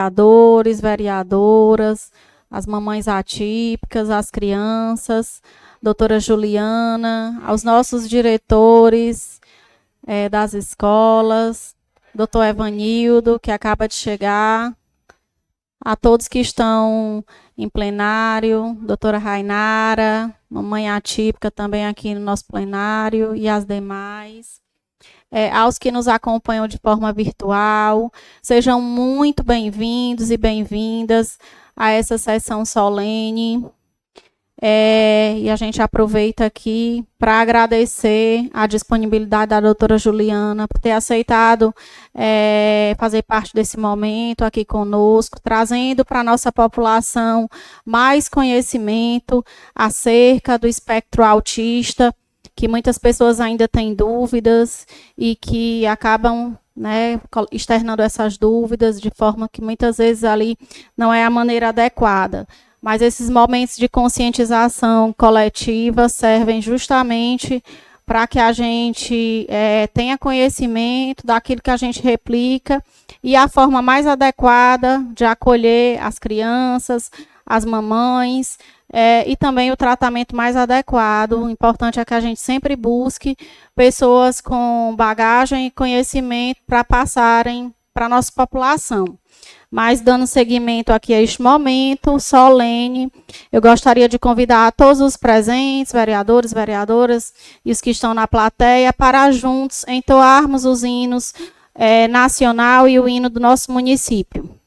vereadores, vereadoras, as mamães atípicas, as crianças, doutora Juliana, aos nossos diretores das escolas, doutor Evanildo, que acaba de chegar, a todos que estão em plenário, doutora Rainara, mamãe atípica também aqui no nosso plenário e as demais. Aos que nos acompanham de forma virtual, sejam muito bem-vindos e bem-vindas a essa sessão solene. E a gente aproveita aqui para agradecer a disponibilidade da doutora Juliana por ter aceitado fazer parte desse momento aqui conosco, trazendo para a nossa população mais conhecimento acerca do espectro autista, que muitas pessoas ainda têm dúvidas e que acabam externando essas dúvidas de forma que muitas vezes ali não é a maneira adequada. Mas esses momentos de conscientização coletiva servem justamente para que a gente tenha conhecimento daquilo que a gente replica e a forma mais adequada de acolher as crianças, as mamães, e também o tratamento mais adequado. O importante é que a gente sempre busque pessoas com bagagem e conhecimento para passarem para a nossa população. Mas, dando seguimento aqui a este momento solene, eu gostaria de convidar todos os presentes, vereadores, vereadoras e os que estão na plateia, para juntos entoarmos os hinos nacional e o hino do nosso município.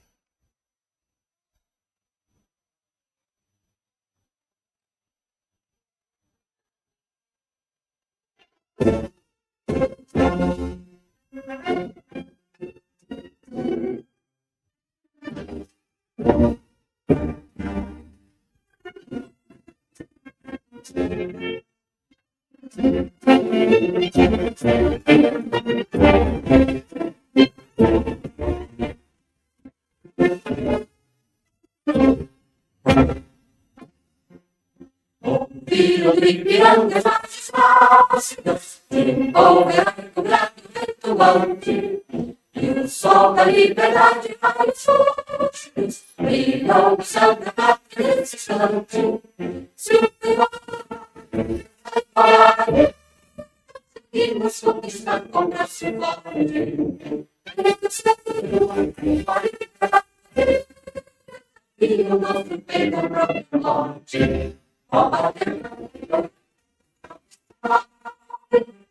Filho de pirangas mais fáceis, desenvolverá com grande retumbante, e o sol da liberdade vai surgir, brilhou no céu da pátria nesse instante. Se o pior vai parar, conseguimos conquistar com braço forte, e o nosso peito é próprio morte.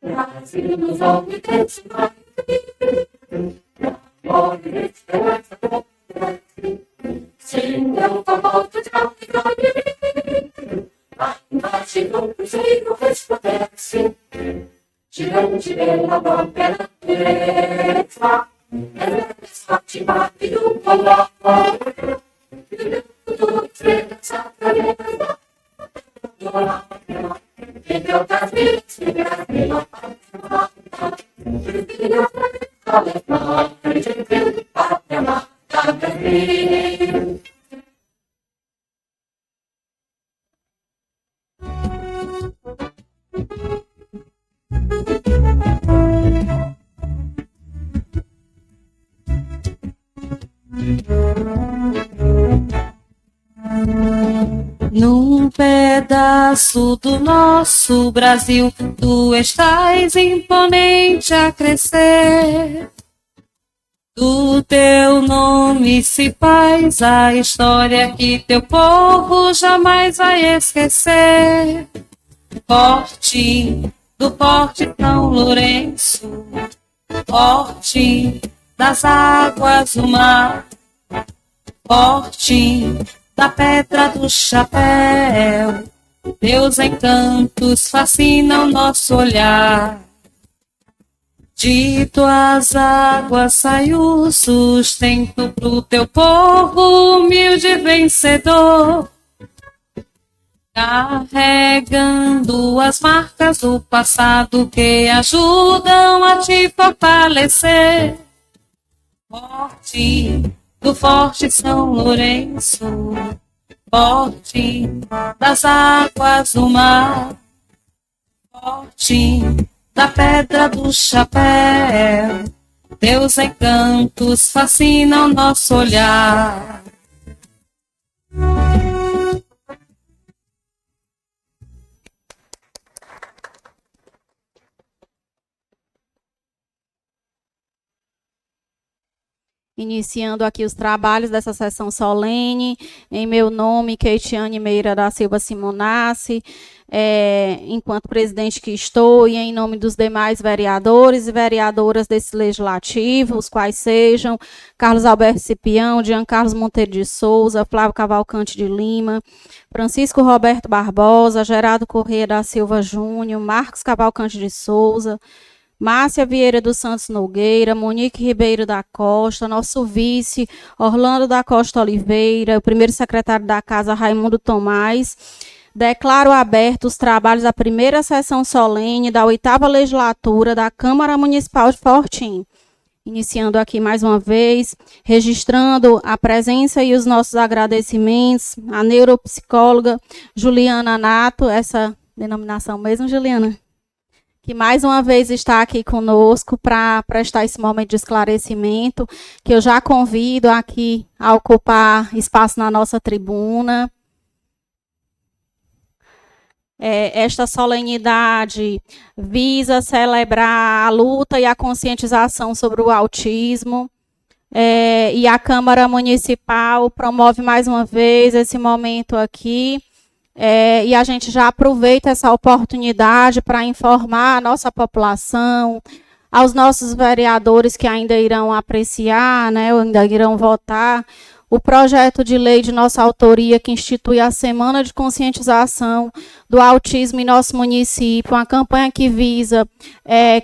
Brasil nos ouve desse sim, eu tô morto de alto vai embaixo do cruzeiro resplandece gigante pela própria natureza ela é forte, bate do color tudo esperança pra beleza entre outras vidas, num pedaço do nosso Brasil, tu estás imponente a crescer. Do teu nome se faz a história que teu povo jamais vai esquecer. Forte do Forte São Lourenço, forte das águas do mar, forte da pedra do chapéu, teus encantos fascinam nosso olhar. De tuas águas sai o sustento pro teu povo humilde e vencedor, carregando as marcas do passado que ajudam a te fortalecer. Forte do Forte São Lourenço, forte das águas do mar, forte da pedra do chapéu, Teus encantos fascinam nosso olhar. Iniciando aqui os trabalhos dessa sessão solene, em meu nome, Keitiane Meira da Silva Simonassi, enquanto presidente que estou, e em nome dos demais vereadores e vereadoras desse legislativo, os quais sejam Carlos Alberto Cipião, Jean Carlos Monteiro de Souza, Flávio Cavalcante de Lima, Francisco Roberto Barbosa, Gerardo Corrêa da Silva Júnior, Marcos Cavalcante de Souza, Márcia Vieira dos Santos Nogueira, Monique Ribeiro da Costa, nosso vice, Orlando da Costa Oliveira, o primeiro secretário da Casa, Raimundo Tomás. Declaro abertos os trabalhos da primeira sessão solene da 8ª legislatura da Câmara Municipal de Fortim. Iniciando aqui mais uma vez, registrando a presença e os nossos agradecimentos à neuropsicóloga Juliana Nato, essa denominação mesmo, Juliana? Que mais uma vez está aqui conosco para prestar esse momento de esclarecimento, que eu já convido aqui a ocupar espaço na nossa tribuna. Esta solenidade visa celebrar a luta e a conscientização sobre o autismo, e a Câmara Municipal promove mais uma vez esse momento aqui. E a gente já aproveita essa oportunidade para informar a nossa população, aos nossos vereadores que ainda irão apreciar, né, ou ainda irão votar, o projeto de lei de nossa autoria que institui a Semana de Conscientização do Autismo em nosso município, uma campanha que visa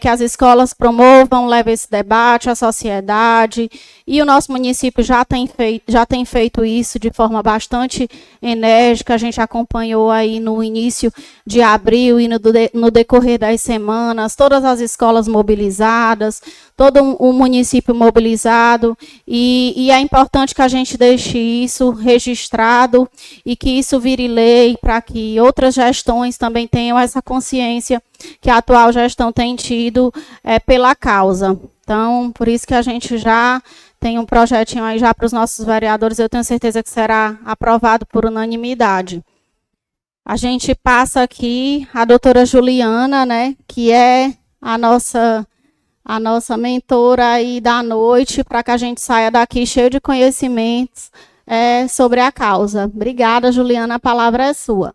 que as escolas promovam, levem esse debate à sociedade, e o nosso município já tem feito isso de forma bastante enérgica. A gente acompanhou aí no início de abril e no decorrer das semanas, todas as escolas mobilizadas, todo o município mobilizado, e é importante que a gente deixe isso registrado e que isso vire lei para que outras gestões também tenham essa consciência que a atual gestão tem tido pela causa. Então, por isso que a gente já tem um projetinho aí já para os nossos vereadores, eu tenho certeza que será aprovado por unanimidade. A gente passa aqui a doutora Juliana, né, que é a nossa mentora aí da noite, para que a gente saia daqui cheio de conhecimentos sobre a causa. Obrigada, Juliana, a palavra é sua.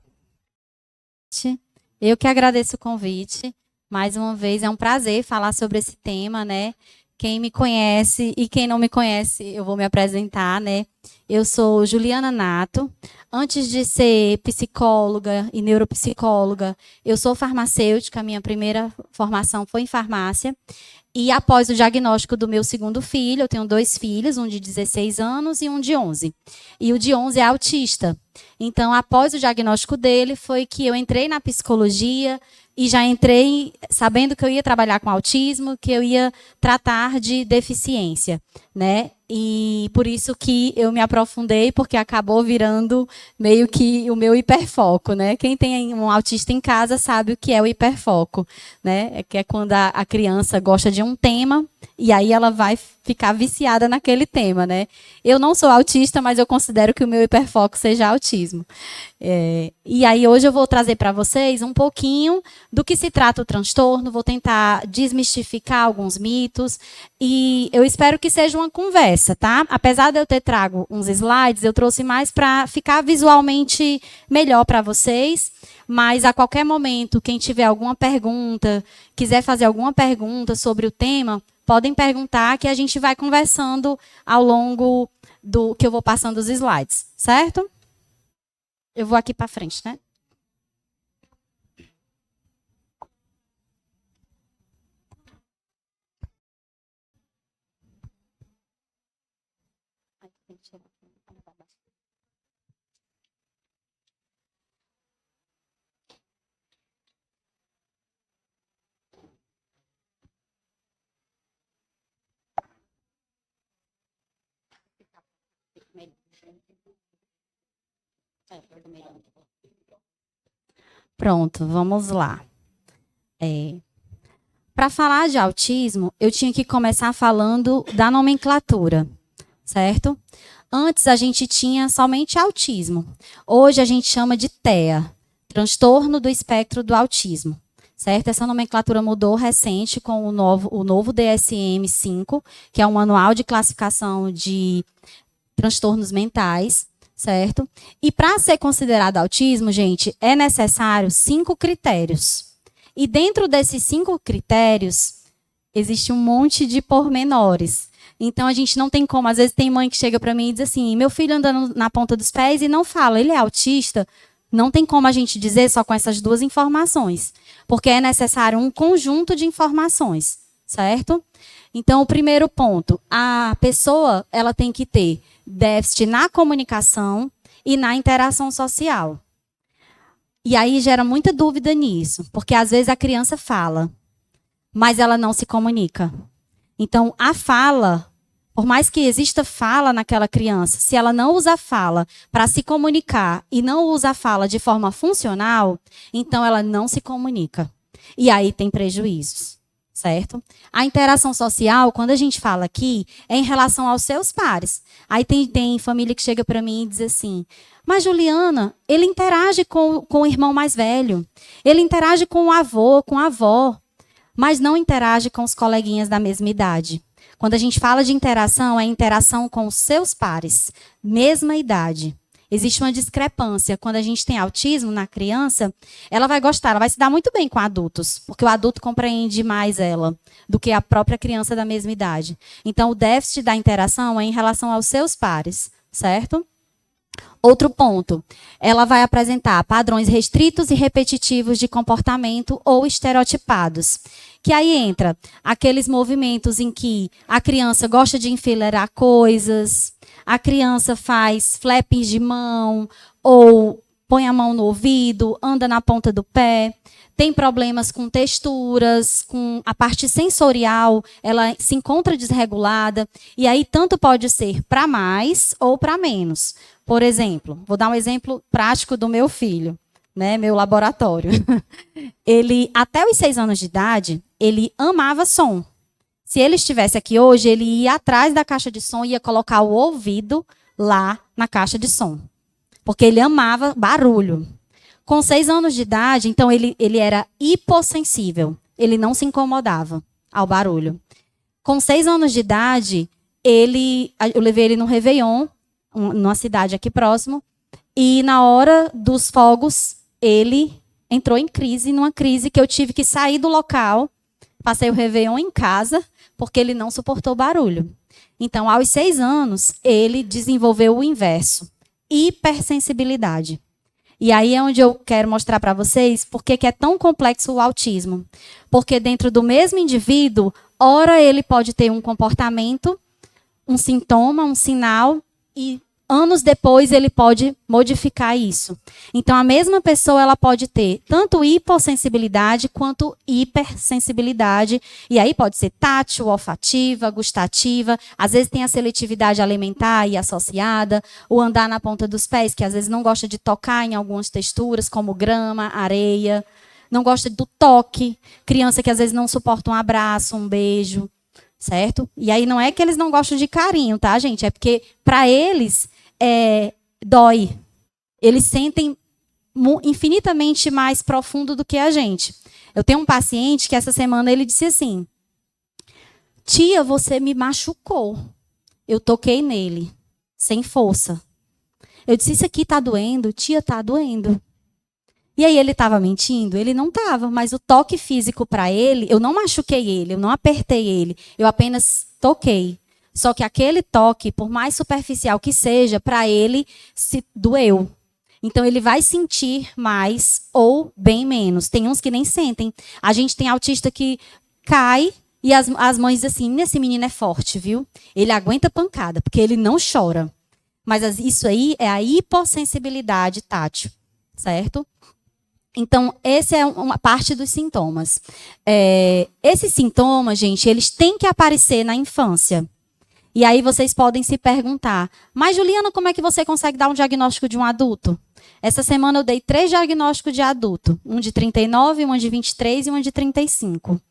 Eu que agradeço o convite. Mais uma vez, é um prazer falar sobre esse tema, né? Quem me conhece e quem não me conhece, eu vou me apresentar, né? Eu sou Juliana Nato. Antes de ser psicóloga e neuropsicóloga, eu sou farmacêutica. A minha primeira formação foi em farmácia. E após o diagnóstico do meu segundo filho, eu tenho 2 filhos, um de 16 anos e um de 11. E o de 11 é autista. Então, após o diagnóstico dele, foi que eu entrei na psicologia e já entrei sabendo que eu ia trabalhar com autismo, que eu ia tratar de deficiência, né? E por isso que eu me aprofundei, porque acabou virando meio que o meu hiperfoco, né? Quem tem um autista em casa sabe o que é o hiperfoco, né? Que é quando a criança gosta de um tema e aí ela vai ficar viciada naquele tema, né? Eu não sou autista, mas eu considero que o meu hiperfoco seja autismo. E aí hoje eu vou trazer para vocês um pouquinho do que se trata o transtorno, vou tentar desmistificar alguns mitos e eu espero que seja uma conversa, tá? Apesar de eu ter trago uns slides, eu trouxe mais para ficar visualmente melhor para vocês, mas a qualquer momento, quem tiver alguma pergunta, quiser fazer alguma pergunta sobre o tema, podem perguntar que a gente vai conversando ao longo do que eu vou passando os slides, certo? Eu vou aqui para frente, né? Pronto, vamos lá. Para falar de autismo, eu tinha que começar falando da nomenclatura, certo? Antes a gente tinha somente autismo. Hoje a gente chama de TEA, transtorno do espectro do autismo, certo? Essa nomenclatura mudou recente com o novo DSM-5, que é um manual de classificação de transtornos mentais, certo? E para ser considerado autismo, gente, é necessário 5 critérios. E dentro desses 5 critérios, existe um monte de pormenores. Então, a gente não tem como. Às vezes, tem mãe que chega para mim e diz assim, meu filho anda na ponta dos pés e não fala, ele é autista? Não tem como a gente dizer só com essas 2 informações. Porque é necessário um conjunto de informações, certo? Então, o primeiro ponto, a pessoa ela tem que ter déficit na comunicação e na interação social. E aí gera muita dúvida nisso, porque às vezes a criança fala, mas ela não se comunica. Então, a fala, por mais que exista fala naquela criança, se ela não usa a fala para se comunicar e não usa a fala de forma funcional, então ela não se comunica. E aí tem prejuízos, certo? A interação social, quando a gente fala aqui, é em relação aos seus pares. Aí tem família que chega para mim e diz assim, mas Juliana, ele interage com o irmão mais velho, ele interage com o avô, com a avó, mas não interage com os coleguinhas da mesma idade. Quando a gente fala de interação, é interação com os seus pares, mesma idade. Existe uma discrepância. Quando a gente tem autismo na criança, ela vai gostar, ela vai se dar muito bem com adultos, porque o adulto compreende mais ela do que a própria criança da mesma idade. Então, o déficit da interação é em relação aos seus pares, certo? Outro ponto, ela vai apresentar padrões restritos e repetitivos de comportamento ou estereotipados. Que aí entra aqueles movimentos em que a criança gosta de enfileirar coisas, a criança faz flappings de mão ou põe a mão no ouvido, anda na ponta do pé, tem problemas com texturas, com a parte sensorial, ela se encontra desregulada, e aí tanto pode ser para mais ou para menos. Por exemplo, vou dar um exemplo prático do meu filho, né, meu laboratório. Ele, até os 6 anos de idade, ele amava som. Se ele estivesse aqui hoje, ele ia atrás da caixa de som e ia colocar o ouvido lá na caixa de som. Porque ele amava barulho. Com 6 anos de idade, então ele era hipossensível. Ele não se incomodava ao barulho. Com 6 anos de idade, eu levei ele no Réveillon, numa cidade aqui próximo, e na hora dos fogos, ele entrou em crise, numa crise que eu tive que sair do local, passei o Réveillon em casa, porque ele não suportou barulho. Então, aos 6 anos, ele desenvolveu o inverso, hipersensibilidade. E aí é onde eu quero mostrar para vocês por que é tão complexo o autismo. Porque dentro do mesmo indivíduo, ora ele pode ter um comportamento, um sintoma, um sinal, e anos depois ele pode modificar isso. Então, a mesma pessoa ela pode ter tanto hipossensibilidade quanto hipersensibilidade. E aí pode ser tátil, olfativa, gustativa. Às vezes tem a seletividade alimentar aí associada. O andar na ponta dos pés, que às vezes não gosta de tocar em algumas texturas, como grama, areia. Não gosta do toque. Criança que às vezes não suporta um abraço, um beijo. Certo? E aí não é que eles não gostam de carinho, tá, gente? É porque, para eles, dói. Eles sentem infinitamente mais profundo do que a gente. Eu tenho um paciente que essa semana ele disse assim, tia, você me machucou. Eu toquei nele, sem força. Eu disse, isso aqui tá doendo? Tia, tá doendo. E aí ele estava mentindo? Ele não estava, mas o toque físico para ele, eu não machuquei ele, eu não apertei ele, eu apenas toquei. Só que aquele toque, por mais superficial que seja, para ele se doeu. Então ele vai sentir mais ou bem menos. Tem uns que nem sentem. A gente tem autista que cai e as mães dizem assim, esse menino é forte, viu? Ele aguenta pancada, porque ele não chora. Mas isso aí é a hipossensibilidade tátil, certo? Então, essa é uma parte dos sintomas. Esses sintomas, gente, eles têm que aparecer na infância. E aí vocês podem se perguntar, mas Juliana, como é que você consegue dar um diagnóstico de um adulto? Essa semana eu dei 3 diagnósticos de adulto. Um de 39, um de 23 e um de 35.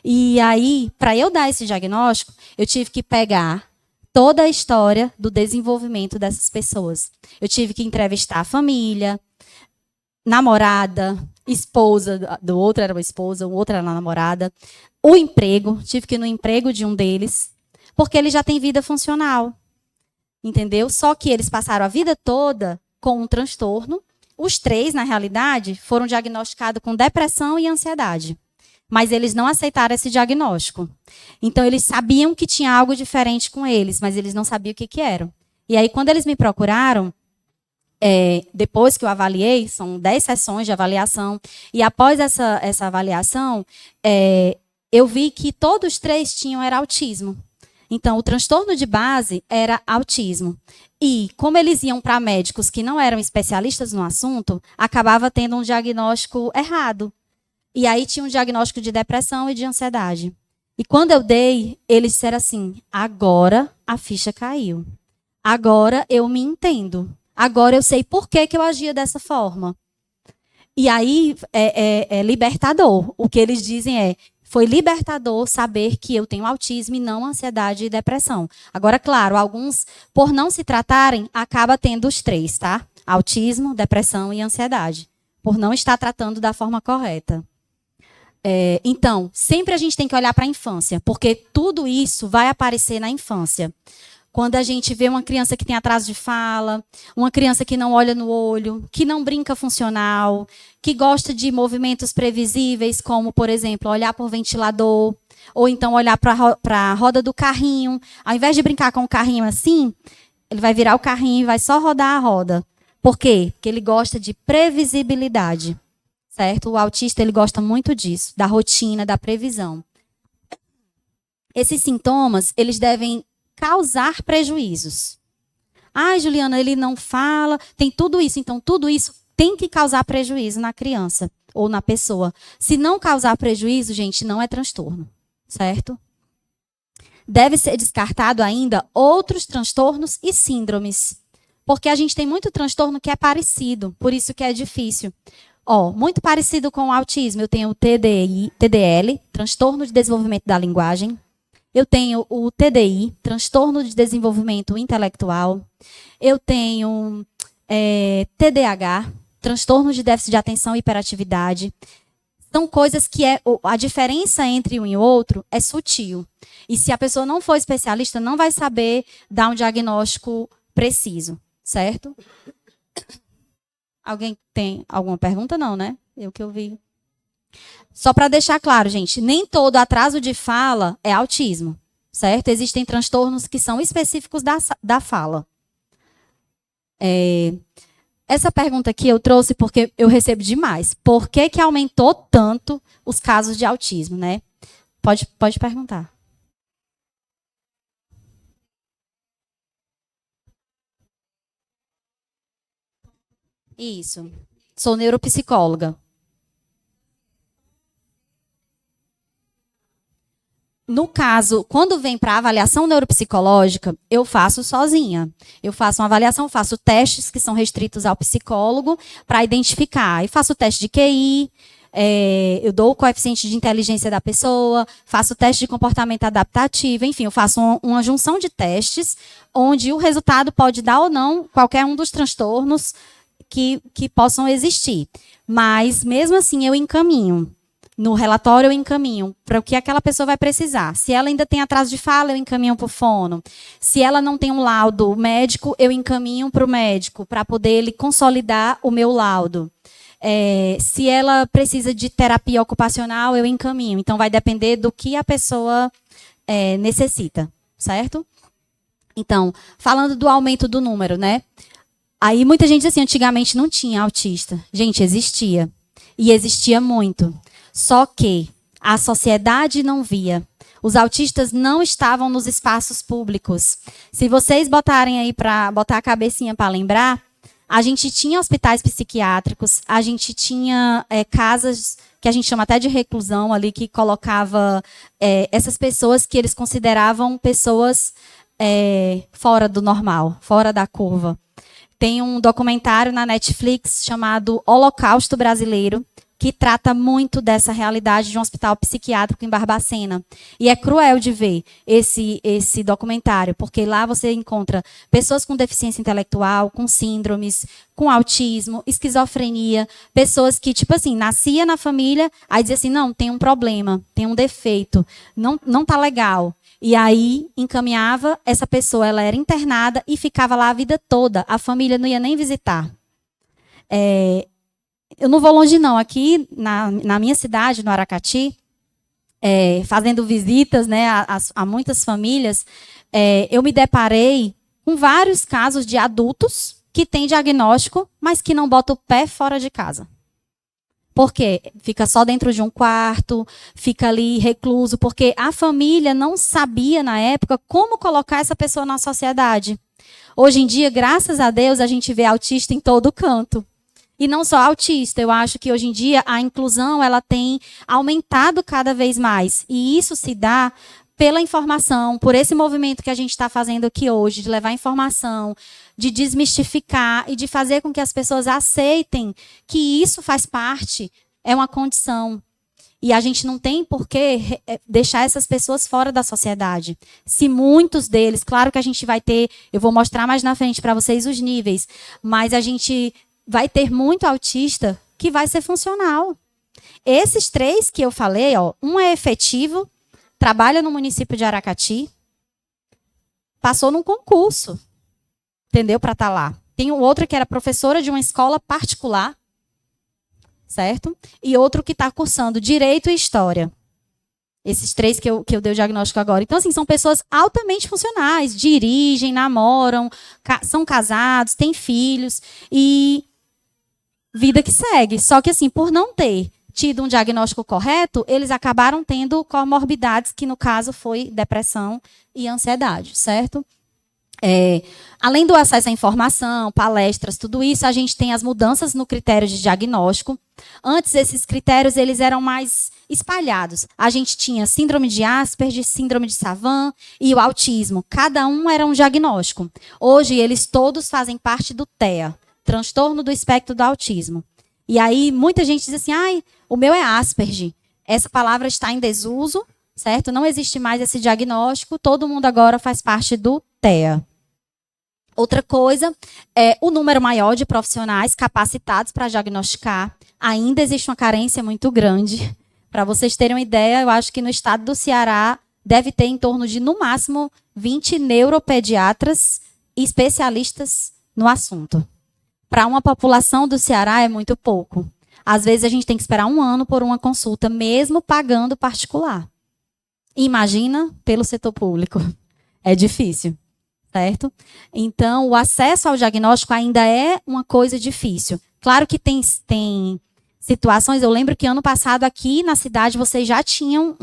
E aí, para eu dar esse diagnóstico, eu tive que pegar toda a história do desenvolvimento dessas pessoas. Eu tive que entrevistar a família, namorada, esposa, do outro era uma esposa, o outro era uma namorada, o emprego, tive que ir no emprego de um deles, porque ele já tem vida funcional, entendeu? Só que eles passaram a vida toda com um transtorno. Os 3, na realidade, foram diagnosticados com depressão e ansiedade. Mas eles não aceitaram esse diagnóstico. Então, eles sabiam que tinha algo diferente com eles, mas eles não sabiam o que era. E aí, quando eles me procuraram, depois que eu avaliei, são 10 sessões de avaliação, e após essa avaliação, eu vi que todos os 3 tinham era autismo. Então, o transtorno de base era autismo. E, como eles iam para médicos que não eram especialistas no assunto, acabava tendo um diagnóstico errado. E aí tinha um diagnóstico de depressão e de ansiedade. E quando eu dei, eles disseram assim, agora a ficha caiu. Agora eu me entendo. Agora eu sei por que eu agia dessa forma. E aí é libertador. O que eles dizem foi libertador saber que eu tenho autismo e não ansiedade e depressão. Agora, claro, alguns, por não se tratarem, acaba tendo os 3, tá? Autismo, depressão e ansiedade. Por não estar tratando da forma correta. Então, sempre a gente tem que olhar para a infância, porque tudo isso vai aparecer na infância. Quando a gente vê uma criança que tem atraso de fala, uma criança que não olha no olho, que não brinca funcional, que gosta de movimentos previsíveis, como, por exemplo, olhar por ventilador, ou então olhar para a roda do carrinho. Ao invés de brincar com o carrinho assim, ele vai virar o carrinho e vai só rodar a roda. Por quê? Porque ele gosta de previsibilidade. Certo? O autista ele gosta muito disso, da rotina, da previsão. Esses sintomas, eles devem causar prejuízos. Juliana, ele não fala, tem tudo isso. Então, tudo isso tem que causar prejuízo na criança ou na pessoa. Se não causar prejuízo, gente, não é transtorno. Certo? Deve ser descartado ainda outros transtornos e síndromes. Porque a gente tem muito transtorno que é parecido, por isso que é difícil. Muito parecido com o autismo, eu tenho o TDL, transtorno de desenvolvimento da linguagem. Eu tenho o TDI, transtorno de desenvolvimento intelectual. Eu tenho TDAH, transtorno de déficit de atenção e hiperatividade. São coisas que a diferença entre um e o outro é sutil. E se a pessoa não for especialista, não vai saber dar um diagnóstico preciso, certo? Alguém tem alguma pergunta? Não, né? Eu que ouvi. Só para deixar claro, gente, nem todo atraso de fala é autismo, certo? Existem transtornos que são específicos da fala. Essa pergunta aqui eu trouxe porque eu recebo demais. Por que aumentou tanto os casos de autismo, né? Pode perguntar. Isso. Sou neuropsicóloga. No caso, quando vem para avaliação neuropsicológica, eu faço sozinha. Eu faço uma avaliação, faço testes que são restritos ao psicólogo para identificar. E faço o teste de QI, eu dou o coeficiente de inteligência da pessoa, faço o teste de comportamento adaptativo, enfim, eu faço uma junção de testes onde o resultado pode dar ou não qualquer um dos transtornos que possam existir. Mas, mesmo assim, eu encaminho. No relatório, eu encaminho para o que aquela pessoa vai precisar. Se ela ainda tem atraso de fala, eu encaminho para o fono. Se ela não tem um laudo médico, eu encaminho para o médico, para poder ele consolidar o meu laudo. Se ela precisa de terapia ocupacional, eu encaminho. Então, vai depender do que a pessoa necessita, certo? Então, falando do aumento do número, né? Aí muita gente diz assim, antigamente não tinha autista. Gente, existia. E existia muito. Só que a sociedade não via. Os autistas não estavam nos espaços públicos. Se vocês botarem aí para botar a cabecinha para lembrar, a gente tinha hospitais psiquiátricos, a gente tinha casas que a gente chama até de reclusão ali, que colocava essas pessoas que eles consideravam pessoas fora do normal, fora da curva. Tem um documentário na Netflix chamado Holocausto Brasileiro, que trata muito dessa realidade de um hospital psiquiátrico em Barbacena. E é cruel de ver esse documentário, porque lá você encontra pessoas com deficiência intelectual, com síndromes, com autismo, esquizofrenia, pessoas que, tipo assim, nascia na família, aí dizia assim, não, tem um problema, tem um defeito, não tá legal. E aí encaminhava essa pessoa, ela era internada e ficava lá a vida toda. A família não ia nem visitar. Eu não vou longe, não. Aqui na minha cidade, no Aracati, fazendo visitas, né, a muitas famílias, eu me deparei com vários casos de adultos que têm diagnóstico, mas que não botam o pé fora de casa. Por quê? Fica só dentro de um quarto, fica ali recluso, porque a família não sabia, na época, como colocar essa pessoa na sociedade. Hoje em dia, graças a Deus, a gente vê autista em todo canto. E não só autista, eu acho que hoje em dia a inclusão ela tem aumentado cada vez mais. E isso se dá pela informação, por esse movimento que a gente está fazendo aqui hoje, de levar informação, de desmistificar e de fazer com que as pessoas aceitem que isso faz parte, é uma condição. E a gente não tem por que deixar essas pessoas fora da sociedade. Se muitos deles, claro que a gente vai ter, eu vou mostrar mais na frente para vocês os níveis, mas a gente vai ter muito autista que vai ser funcional. Esses 3 que eu falei, ó, um é efetivo, trabalha no município de Aracati, passou num concurso, entendeu? Para estar lá. Tem um outro que era professora de uma escola particular, certo? E outro que está cursando Direito e História. Esses 3 que eu dei o diagnóstico agora. Então, assim, são pessoas altamente funcionais, dirigem, namoram, são casados, têm filhos e vida que segue. Só que, assim, por não ter tido um diagnóstico correto, eles acabaram tendo comorbidades, que no caso foi depressão e ansiedade, certo? Além do acesso à informação, palestras, tudo isso, a gente tem as mudanças no critério de diagnóstico. Antes, esses critérios eles eram mais espalhados. A gente tinha síndrome de Asperger, síndrome de Savant e o autismo. Cada um era um diagnóstico. Hoje, eles todos fazem parte do TEA, transtorno do espectro do autismo. E aí, muita gente diz assim, ai, o meu é Asperger. Essa palavra está em desuso, certo? Não existe mais esse diagnóstico. Todo mundo agora faz parte do TEA. Outra coisa é o número maior de profissionais capacitados para diagnosticar. Ainda existe uma carência muito grande. Para vocês terem uma ideia, eu acho que no estado do Ceará deve ter em torno de, no máximo, 20 neuropediatras e especialistas no assunto. Para uma população do Ceará é muito pouco. Às vezes a gente tem que esperar 1 ano por uma consulta, mesmo pagando particular. Imagina pelo setor público. É difícil, certo? Então, o acesso ao diagnóstico ainda é uma coisa difícil. Claro que tem situações, eu lembro que ano passado aqui na cidade vocês já tinham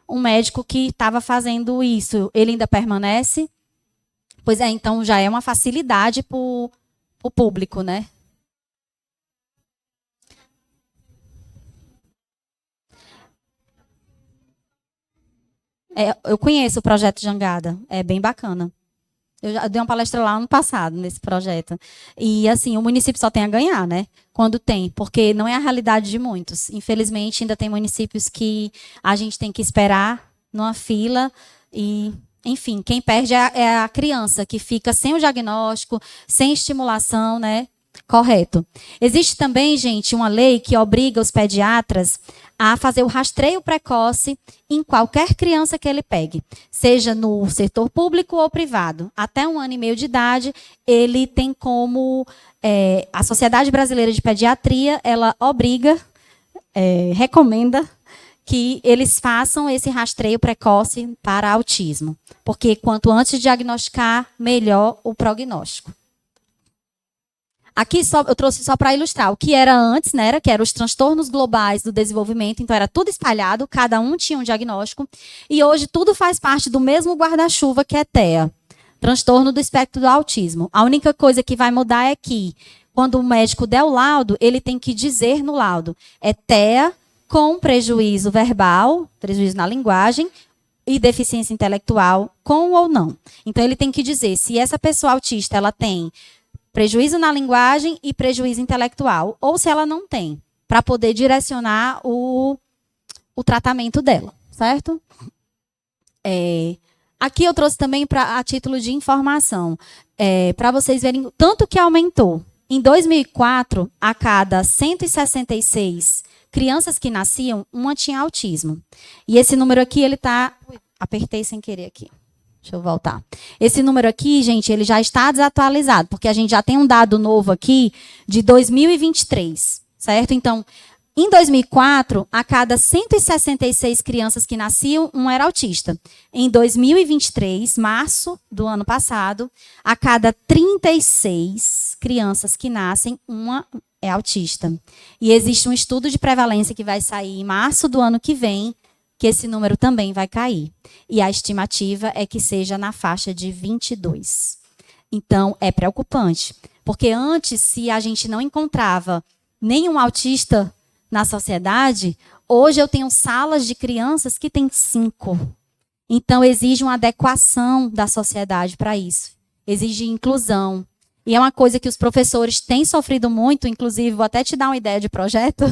um médico que estava fazendo isso. Ele ainda permanece? Pois é, então já é uma facilidade para o público, né? Eu conheço o projeto Jangada, é bem bacana. Eu já dei uma palestra lá ano passado, nesse projeto. E, assim, o município só tem a ganhar, né? Quando tem, porque não é a realidade de muitos. Infelizmente, ainda tem municípios que a gente tem que esperar numa fila e... Enfim, quem perde é a criança, que fica sem o diagnóstico, sem estimulação, né? Correto. Existe também, gente, uma lei que obriga os pediatras a fazer o rastreio precoce em qualquer criança que ele pegue, seja no setor público ou privado. Até 1 ano e meio de idade, ele tem como... a Sociedade Brasileira de Pediatria, ela obriga, recomenda que eles façam esse rastreio precoce para autismo. Porque quanto antes diagnosticar, melhor o prognóstico. Aqui eu trouxe só para ilustrar o que era antes, né? Que eram os transtornos globais do desenvolvimento. Então, era tudo espalhado, cada um tinha um diagnóstico. E hoje tudo faz parte do mesmo guarda-chuva que é TEA. Transtorno do espectro do autismo. A única coisa que vai mudar é que, quando o médico der o laudo, ele tem que dizer no laudo, é TEA com prejuízo verbal, prejuízo na linguagem, e deficiência intelectual, com ou não. Então, ele tem que dizer se essa pessoa autista ela tem prejuízo na linguagem e prejuízo intelectual, ou se ela não tem, para poder direcionar o tratamento dela, certo? Aqui eu trouxe também a título de informação, para vocês verem tanto que aumentou. Em 2004, a cada 166 crianças que nasciam, uma tinha autismo. E esse número aqui, ele está... Apertei sem querer aqui. Deixa eu voltar. Esse número aqui, gente, ele já está desatualizado, porque a gente já tem um dado novo aqui de 2023, certo? Então, em 2004, a cada 166 crianças que nasciam, um era autista. Em 2023, março do ano passado, a cada 36 crianças que nascem, uma é autista. E existe um estudo de prevalência que vai sair em março do ano que vem, que esse número também vai cair. E a estimativa é que seja na faixa de 22. Então, é preocupante. Porque antes, se a gente não encontrava nenhum autista na sociedade, hoje eu tenho salas de crianças que têm 5. Então, exige uma adequação da sociedade para isso. Exige inclusão. E é uma coisa que os professores têm sofrido muito, inclusive, vou até te dar uma ideia de projeto,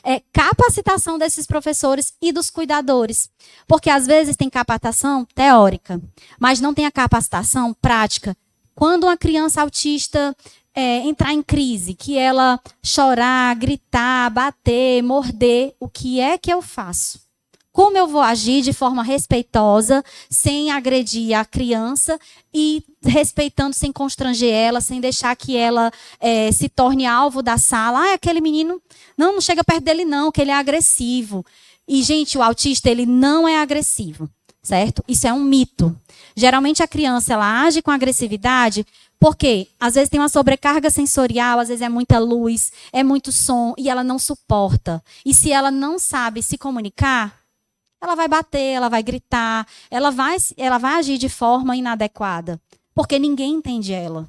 é capacitação desses professores e dos cuidadores. Porque, às vezes, tem capacitação teórica, mas não tem a capacitação prática. Quando uma criança autista entrar em crise, que ela chorar, gritar, bater, morder, o que é que eu faço? Como eu vou agir de forma respeitosa, sem agredir a criança e respeitando, sem constranger ela, sem deixar que ela se torne alvo da sala. Ah, aquele menino, não chega perto dele não, que ele é agressivo. E, gente, o autista, ele não é agressivo, certo? Isso é um mito. Geralmente a criança, ela age com agressividade porque, às vezes, tem uma sobrecarga sensorial, às vezes é muita luz, é muito som, e ela não suporta. E se ela não sabe se comunicar, ela vai bater, ela vai gritar, ela vai agir de forma inadequada, porque ninguém entende ela,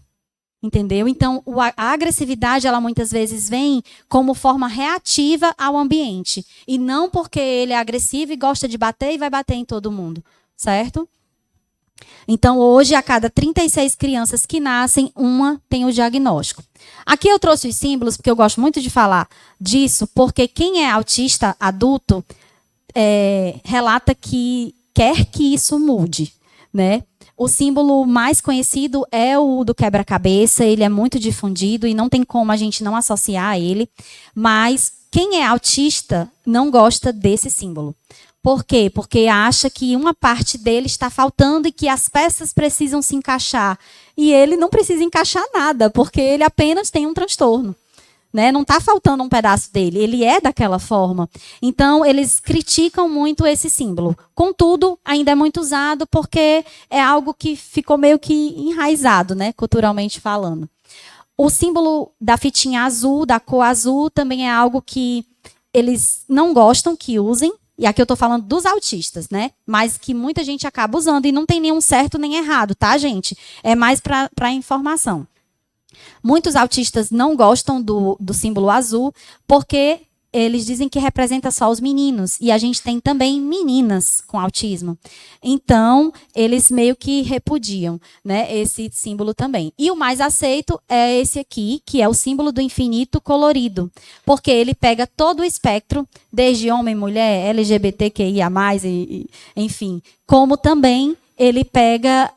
entendeu? Então, a agressividade, ela muitas vezes vem como forma reativa ao ambiente, e não porque ele é agressivo e gosta de bater e vai bater em todo mundo, certo? Então, hoje, a cada 36 crianças que nascem, uma tem o diagnóstico. Aqui eu trouxe os símbolos, porque eu gosto muito de falar disso, porque quem é autista adulto relata que quer que isso mude, né? O símbolo mais conhecido é o do quebra-cabeça, ele é muito difundido e não tem como a gente não associar a ele, mas quem é autista não gosta desse símbolo. Por quê? Porque acha que uma parte dele está faltando e que as peças precisam se encaixar. E ele não precisa encaixar nada, porque ele apenas tem um transtorno. Né? Não está faltando um pedaço dele, ele é daquela forma. Então, eles criticam muito esse símbolo. Contudo, ainda é muito usado porque é algo que ficou meio que enraizado, né? Culturalmente falando. O símbolo da fitinha azul, da cor azul, também é algo que eles não gostam que usem. E aqui eu estou falando dos autistas, né? Mas que muita gente acaba usando e não tem nenhum certo nem errado, tá, gente? É mais para informação. Muitos autistas não gostam do símbolo azul porque eles dizem que representa só os meninos. E a gente tem também meninas com autismo. Então, eles meio que repudiam, né, esse símbolo também. E o mais aceito é esse aqui, que é o símbolo do infinito colorido. Porque ele pega todo o espectro, desde homem, mulher, LGBTQIA+, enfim. Como também ele pega...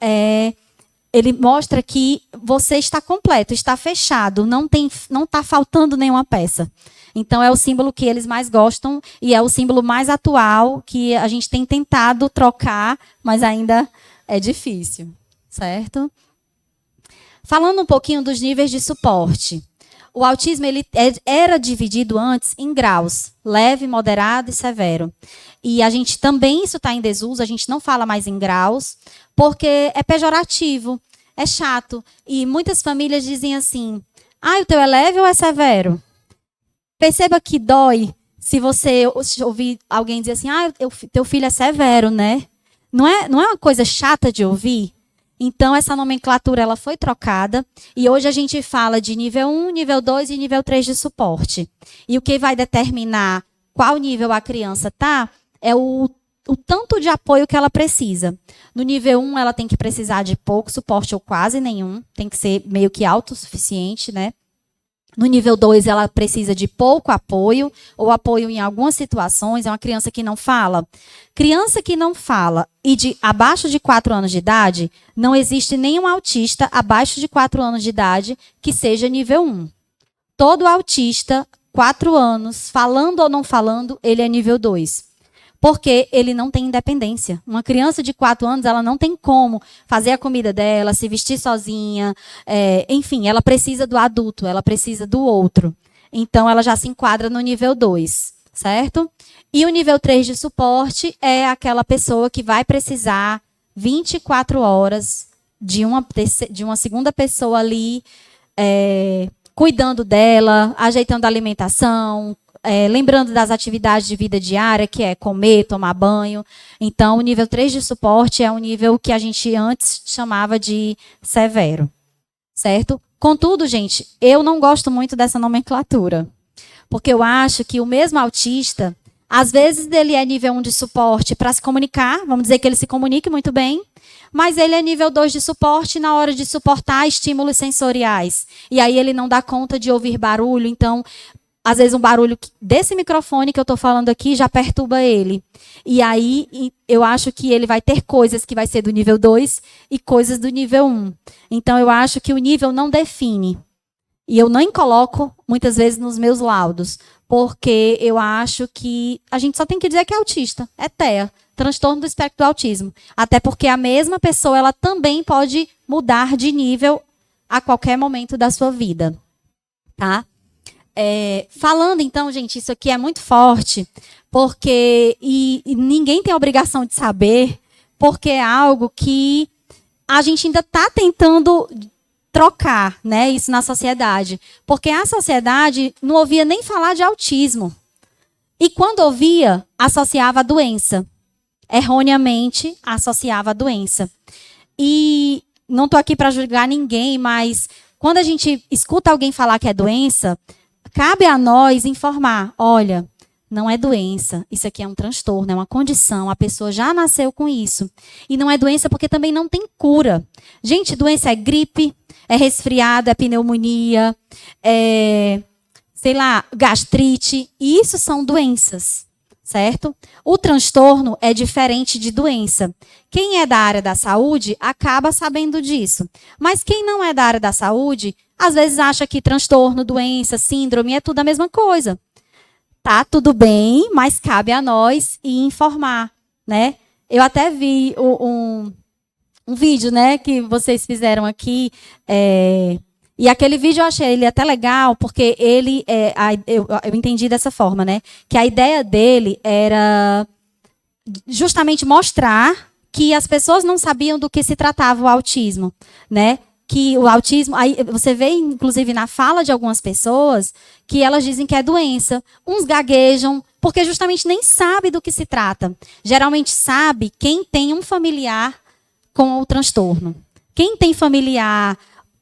ele mostra que você está completo, está fechado, não está faltando nenhuma peça. Então, é o símbolo que eles mais gostam e é o símbolo mais atual que a gente tem tentado trocar, mas ainda é difícil, certo? Falando um pouquinho dos níveis de suporte. O autismo ele era dividido antes em graus, leve, moderado e severo. E a gente também, isso está em desuso, a gente não fala mais em graus, porque é pejorativo, é chato. E muitas famílias dizem assim, o teu é leve ou é severo? Perceba que dói se você ouvir alguém dizer assim, teu filho é severo, né? Não é uma coisa chata de ouvir? Então, essa nomenclatura ela foi trocada e hoje a gente fala de nível 1, nível 2 e nível 3 de suporte. E o que vai determinar qual nível a criança está é o o tanto de apoio que ela precisa. No nível 1, ela tem que precisar de pouco suporte ou quase nenhum. Tem que ser meio que autossuficiente, né? No nível 2, ela precisa de pouco apoio, ou apoio em algumas situações. É uma criança que não fala. Criança que não fala e abaixo de 4 anos de idade, não existe nenhum autista abaixo de 4 anos de idade que seja nível 1. Todo autista, 4 anos, falando ou não falando, ele é nível 2. Porque ele não tem independência. Uma criança de 4 anos, ela não tem como fazer a comida dela, se vestir sozinha. Enfim, ela precisa do adulto, ela precisa do outro. Então, ela já se enquadra no nível 2, certo? E o nível 3 de suporte é aquela pessoa que vai precisar 24 horas de uma segunda pessoa ali, cuidando dela, ajeitando a alimentação, lembrando das atividades de vida diária, que é comer, tomar banho. Então, o nível 3 de suporte é um nível que a gente antes chamava de severo, certo? Contudo, gente, eu não gosto muito dessa nomenclatura, porque eu acho que o mesmo autista, às vezes ele é nível 1 de suporte para se comunicar, vamos dizer que ele se comunique muito bem, mas ele é nível 2 de suporte na hora de suportar estímulos sensoriais. E aí ele não dá conta de ouvir barulho, então às vezes um barulho desse microfone que eu estou falando aqui já perturba ele. E aí eu acho que ele vai ter coisas que vai ser do nível 2 e coisas do nível 1. Então eu acho que o nível não define. E eu nem coloco muitas vezes nos meus laudos, porque eu acho que a gente só tem que dizer que é autista, é TEA, transtorno do espectro do autismo. Até porque a mesma pessoa ela também pode mudar de nível a qualquer momento da sua vida. Tá? Falando, então, gente, isso aqui é muito forte, porque e ninguém tem a obrigação de saber, porque é algo que a gente ainda está tentando trocar, né, isso na sociedade. Porque a sociedade não ouvia nem falar de autismo. E quando ouvia, associava a doença. Erroneamente, associava a doença. E não estou aqui para julgar ninguém, mas quando a gente escuta alguém falar que é doença, cabe a nós informar, olha, não é doença, isso aqui é um transtorno, é uma condição, a pessoa já nasceu com isso. E não é doença porque também não tem cura. Gente, doença é gripe, é resfriado, é pneumonia, gastrite, e isso são doenças, certo? O transtorno é diferente de doença. Quem é da área da saúde acaba sabendo disso. Mas quem não é da área da saúde, às vezes acha que transtorno, doença, síndrome é tudo a mesma coisa. Tá tudo bem, mas cabe a nós informar, né? Eu até vi um vídeo, né, que vocês fizeram aqui, e aquele vídeo eu achei ele até legal, porque ele, eu entendi dessa forma, né, que a ideia dele era justamente mostrar que as pessoas não sabiam do que se tratava o autismo, né? Que o autismo, aí você vê inclusive na fala de algumas pessoas que elas dizem que é doença, uns gaguejam, porque justamente nem sabe do que se trata. Geralmente sabe quem tem um familiar com o transtorno. Quem tem familiar,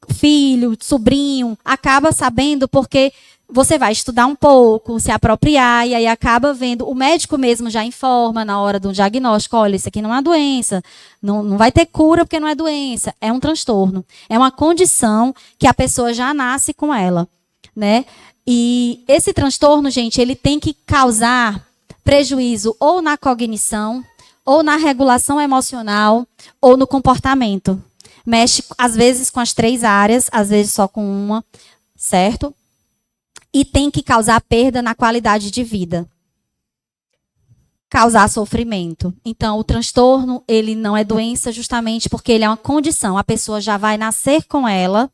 filho, sobrinho, acaba sabendo porque você vai estudar um pouco, se apropriar, e aí acaba vendo, o médico mesmo já informa na hora do diagnóstico, olha, isso aqui não é uma doença, não vai ter cura porque não é doença, é um transtorno. É uma condição que a pessoa já nasce com ela, né? E esse transtorno, gente, ele tem que causar prejuízo ou na cognição, ou na regulação emocional, ou no comportamento. Mexe, às vezes, com as 3 áreas, às vezes só com uma, certo? E tem que causar perda na qualidade de vida. Causar sofrimento. Então, o transtorno, ele não é doença justamente porque ele é uma condição. A pessoa já vai nascer com ela,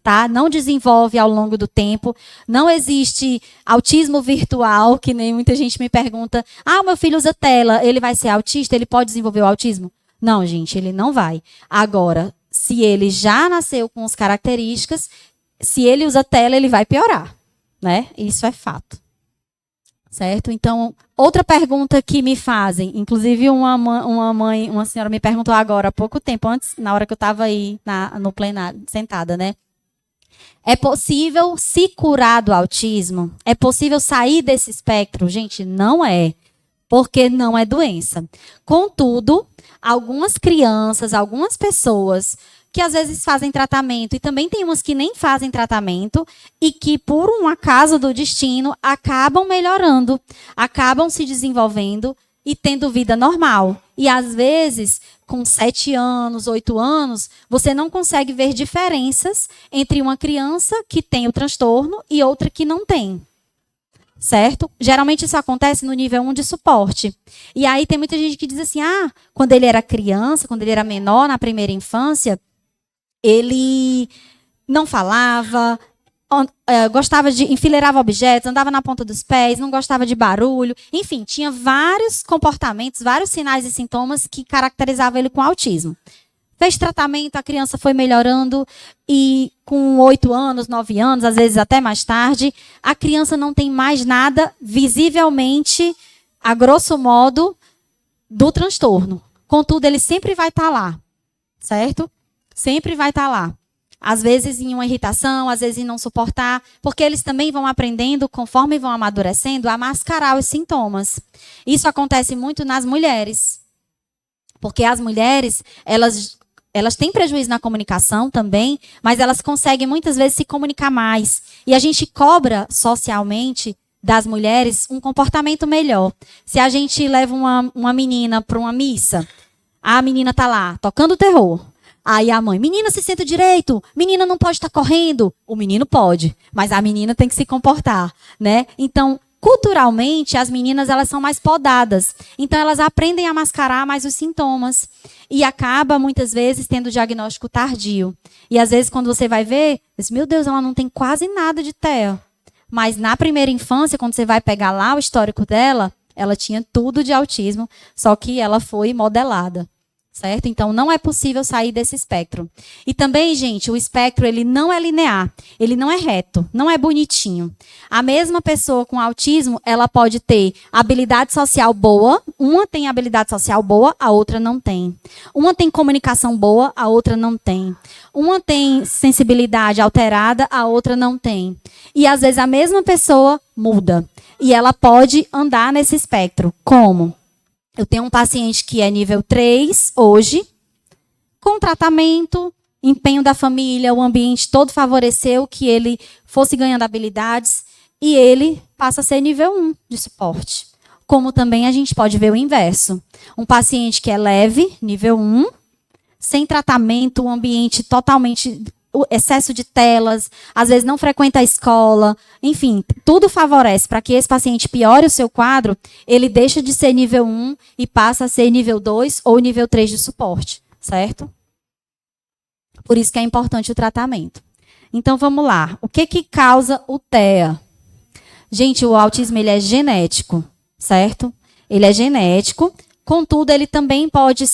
tá? Não desenvolve ao longo do tempo. Não existe autismo virtual, que nem muita gente me pergunta. Ah, meu filho usa tela, ele vai ser autista? Ele pode desenvolver o autismo? Não, gente, ele não vai. Agora, se ele já nasceu com as características, se ele usa tela, ele vai piorar. Né? Isso é fato. Certo? Então, outra pergunta que me fazem, inclusive uma senhora me perguntou agora, há pouco tempo, antes, na hora que eu estava aí no plenário, sentada, né? É possível se curar do autismo? É possível sair desse espectro? Gente, não é. porque não é doença. Contudo, algumas crianças, algumas pessoas que às vezes fazem tratamento, e também tem umas que nem fazem tratamento, e que por um acaso do destino acabam melhorando, acabam se desenvolvendo e tendo vida normal. E às vezes, com 7 anos, 8 anos, você não consegue ver diferenças entre uma criança que tem o transtorno e outra que não tem. Certo? Geralmente isso acontece no nível 1 de suporte. E aí tem muita gente que diz assim, quando ele era criança, quando ele era menor, na primeira infância, ele não falava, gostava de enfileirava objetos, andava na ponta dos pés, não gostava de barulho, enfim, tinha vários comportamentos, vários sinais e sintomas que caracterizavam ele com autismo. Fez tratamento, a criança foi melhorando e com 8 anos, 9 anos, às vezes até mais tarde, a criança não tem mais nada visivelmente, a grosso modo, do transtorno. Contudo, ele sempre vai estar lá, certo? Sempre vai estar lá. Às vezes em uma irritação, às vezes em não suportar, porque eles também vão aprendendo, conforme vão amadurecendo, a mascarar os sintomas. Isso acontece muito nas mulheres. Porque as mulheres, elas têm prejuízo na comunicação também, mas elas conseguem muitas vezes se comunicar mais. E a gente cobra socialmente das mulheres um comportamento melhor. Se a gente leva uma menina para uma missa, a menina está lá tocando terror. Aí a mãe, menina, se senta direito, menina não pode estar correndo. O menino pode, mas a menina tem que se comportar, né? Então, culturalmente, as meninas elas são mais podadas. Então, elas aprendem a mascarar mais os sintomas. E acaba, muitas vezes, tendo diagnóstico tardio. E, às vezes, quando você vai ver, diz, meu Deus, ela não tem quase nada de TEA. Mas, na primeira infância, quando você vai pegar lá o histórico dela, ela tinha tudo de autismo, só que ela foi modelada. Certo? Então, não é possível sair desse espectro. E também, gente, o espectro ele não é linear, ele não é reto, não é bonitinho. A mesma pessoa com autismo, ela pode ter habilidade social boa, uma tem habilidade social boa, a outra não tem. Uma tem comunicação boa, a outra não tem. Uma tem sensibilidade alterada, a outra não tem. E, às vezes, a mesma pessoa muda. E ela pode andar nesse espectro. Como? Eu tenho um paciente que é nível 3 hoje, com tratamento, empenho da família, o ambiente todo favoreceu que ele fosse ganhando habilidades e ele passa a ser nível 1 de suporte. Como também a gente pode ver o inverso. Um paciente que é leve, nível 1, sem tratamento, um ambiente totalmente... excesso de telas, às vezes não frequenta a escola, enfim, tudo favorece para que esse paciente piore o seu quadro, ele deixa de ser nível 1 e passa a ser nível 2 ou nível 3 de suporte, certo? Por isso que é importante o tratamento. Então, vamos lá. O que causa o TEA? Gente, o autismo ele é genético, certo? Ele é genético, contudo, ele também pode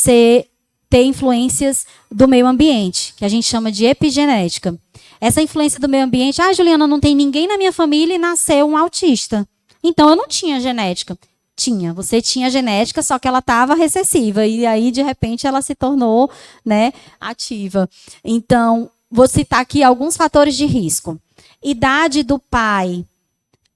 ter influências do meio ambiente, que a gente chama de epigenética. Essa influência do meio ambiente, Juliana, não tem ninguém na minha família e nasceu um autista. Então, eu não tinha genética. Tinha, você tinha genética, só que ela estava recessiva, e aí, de repente, ela se tornou, né, ativa. Então, vou citar aqui alguns fatores de risco. Idade do pai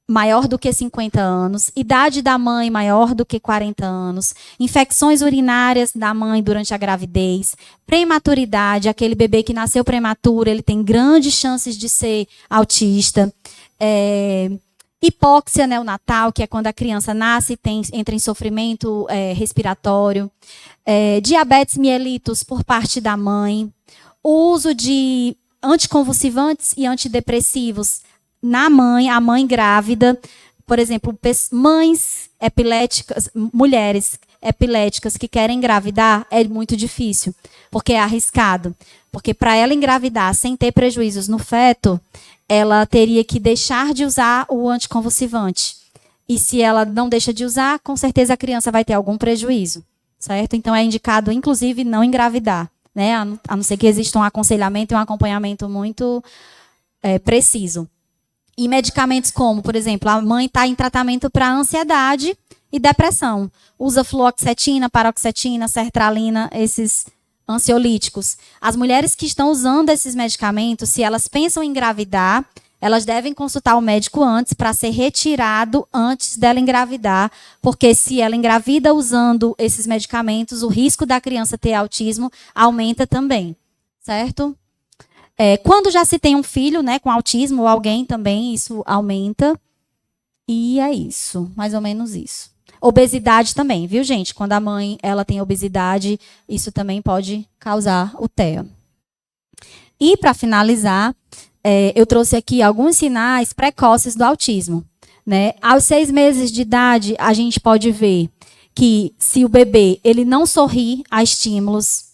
maior do que 50 anos, idade da mãe maior do que 40 anos, infecções urinárias da mãe durante a gravidez, prematuridade, aquele bebê que nasceu prematuro, ele tem grandes chances de ser autista, hipóxia neonatal, que é quando a criança nasce e entra em sofrimento respiratório, diabetes mellitus por parte da mãe, o uso de anticonvulsivantes e antidepressivos na mãe, a mãe grávida, por exemplo, mães epiléticas, mulheres epiléticas que querem engravidar, é muito difícil, porque é arriscado. Porque para ela engravidar sem ter prejuízos no feto, ela teria que deixar de usar o anticonvulsivante. E se ela não deixa de usar, com certeza a criança vai ter algum prejuízo, certo? Então é indicado, inclusive, não engravidar, né? A não ser que exista um aconselhamento e um acompanhamento muito preciso. E medicamentos como, por exemplo, a mãe está em tratamento para ansiedade e depressão. Usa fluoxetina, paroxetina, sertralina, esses ansiolíticos. As mulheres que estão usando esses medicamentos, se elas pensam em engravidar, Elas devem consultar o médico antes para ser retirado antes dela engravidar, porque se ela engravida usando esses medicamentos, o risco da criança ter autismo aumenta também, certo? Quando já se tem um filho, né, com autismo ou alguém também, isso aumenta. E é isso, mais ou menos isso. Obesidade também, viu, gente? Quando a mãe ela tem obesidade, isso também pode causar o TEA. E, para finalizar, eu trouxe aqui alguns sinais precoces do autismo. Né? Aos 6 meses de idade, a gente pode ver que se o bebê ele não sorri a estímulos,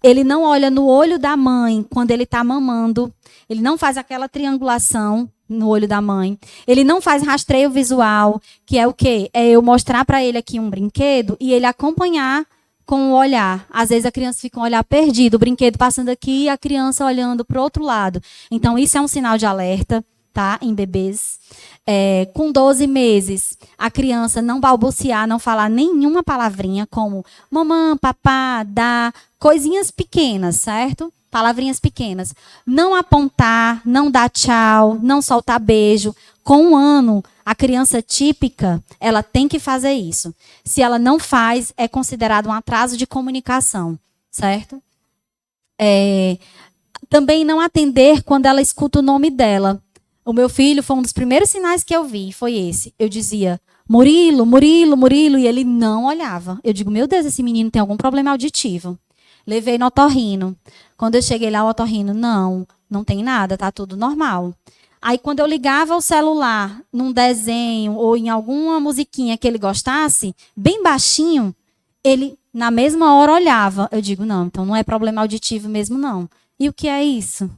ele não olha no olho da mãe quando ele está mamando, ele não faz aquela triangulação no olho da mãe, ele não faz rastreio visual, que é o quê? É eu mostrar para ele aqui um brinquedo e ele acompanhar com o olhar. Às vezes a criança fica com o olhar perdido, o brinquedo passando aqui e a criança olhando para o outro lado. Então, isso é um sinal de alerta, tá? Em bebês. Com 12 meses, a criança não balbuciar, não falar nenhuma palavrinha, como mamãe, papá, dá, coisinhas pequenas, certo? Palavrinhas pequenas. Não apontar, não dar tchau, não soltar beijo. Com 1 ano, a criança típica, ela tem que fazer isso. Se ela não faz, é considerado um atraso de comunicação, certo? Também não atender quando ela escuta o nome dela. O meu filho, foi um dos primeiros sinais que eu vi, foi esse. Eu dizia, Murilo, Murilo, Murilo, e ele não olhava. Eu digo, meu Deus, esse menino tem algum problema auditivo. Levei no otorrino. Quando eu cheguei lá, o otorrino, não tem nada, tá tudo normal. Aí, quando eu ligava o celular num desenho ou em alguma musiquinha que ele gostasse, bem baixinho, ele, na mesma hora, olhava. Eu digo, não, então não é problema auditivo mesmo, não. E o que é isso?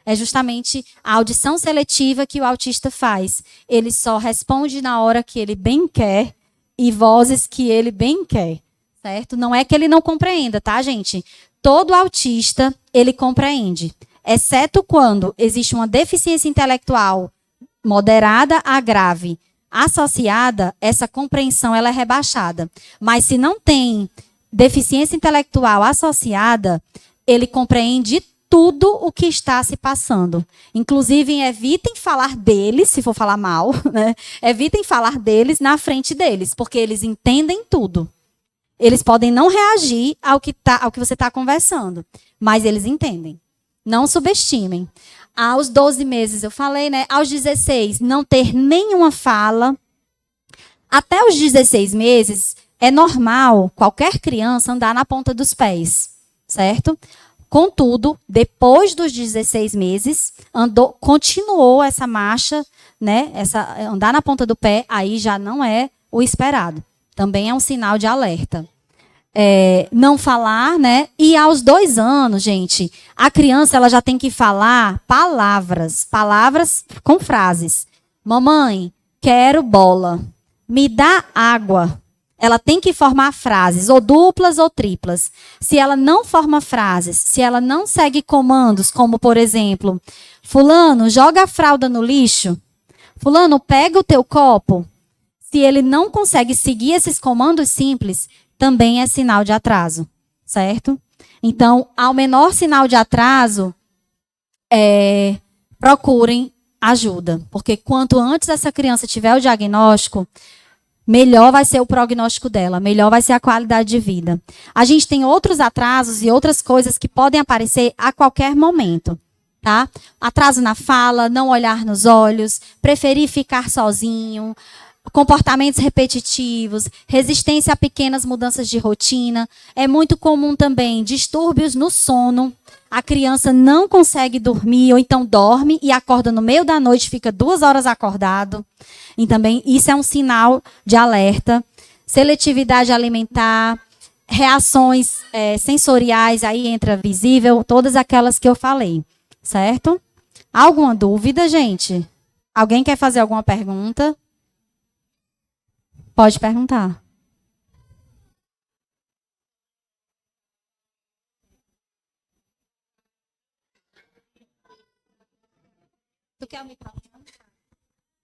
É justamente a audição seletiva que o autista faz. Ele só responde na hora que ele bem quer e vozes que ele bem quer, certo? Não é que ele não compreenda, tá, gente? Todo autista, ele compreende, exceto quando existe uma deficiência intelectual moderada a grave associada, essa compreensão ela é rebaixada. Mas se não tem deficiência intelectual associada, ele compreende tudo o que está se passando. Inclusive, evitem falar deles, se for falar mal, né? Evitem falar deles na frente deles, porque eles entendem tudo. Eles podem não reagir ao que você está conversando, mas eles entendem. Não subestimem. Aos 12 meses, eu falei, né? Aos 16, não ter nenhuma fala. Até os 16 meses, é normal qualquer criança andar na ponta dos pés, certo? Contudo, depois dos 16 meses, continuou essa marcha, né? Andar na ponta do pé, aí já não é o esperado. Também é um sinal de alerta. Não falar, né? E aos 2 anos, gente, a criança ela já tem que falar palavras com frases. Mamãe, quero bola. Me dá água. Ela tem que formar frases, ou duplas ou triplas. Se ela não forma frases, se ela não segue comandos, como, por exemplo, fulano, joga a fralda no lixo. Fulano, pega o teu copo. Se ele não consegue seguir esses comandos simples, também é sinal de atraso, certo? Então, ao menor sinal de atraso, procurem ajuda. Porque quanto antes essa criança tiver o diagnóstico, melhor vai ser o prognóstico dela, melhor vai ser a qualidade de vida. A gente tem outros atrasos e outras coisas que podem aparecer a qualquer momento, tá? Atraso na fala, não olhar nos olhos, preferir ficar sozinho, comportamentos repetitivos, resistência a pequenas mudanças de rotina. É muito comum também distúrbios no sono. A criança não consegue dormir, ou então dorme e acorda no meio da noite, fica 2 horas acordado. E também isso é um sinal de alerta. Seletividade alimentar, reações sensoriais, aí entra visível, todas aquelas que eu falei, certo? Alguma dúvida, gente? Alguém quer fazer alguma pergunta? Pode perguntar. Tu quer o microfone?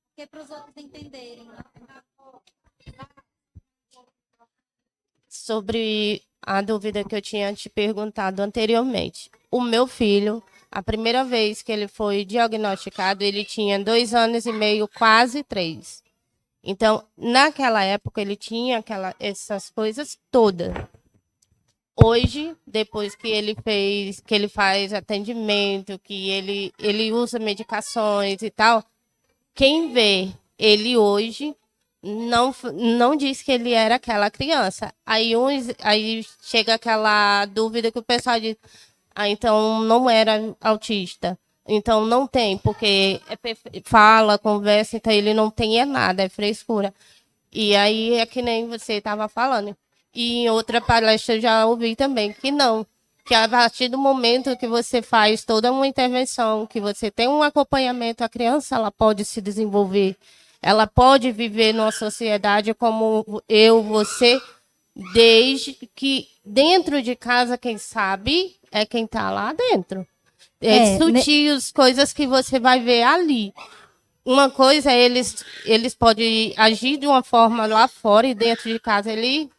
Porque para os outros entenderem. Sobre a dúvida que eu tinha te perguntado anteriormente. O meu filho A primeira vez que ele foi diagnosticado, ele tinha 2 anos e meio, quase 3. Então, naquela época, ele tinha essas coisas todas. Hoje, depois que ele faz atendimento, que ele usa medicações e tal, quem vê ele hoje não diz que ele era aquela criança. Aí chega aquela dúvida que o pessoal diz, então não era autista. Então não tem, porque fala, conversa, então ele não tem nada, é frescura. E aí é que nem você estava falando. E em outra palestra eu já ouvi também que não. Que a partir do momento que você faz toda uma intervenção, que você tem um acompanhamento, a criança ela pode se desenvolver. Ela pode viver numa sociedade como eu, você, desde que dentro de casa, quem sabe, é quem está lá dentro. Sutis, coisas que você vai ver ali. Uma coisa, eles podem agir de uma forma lá fora e dentro de casa ele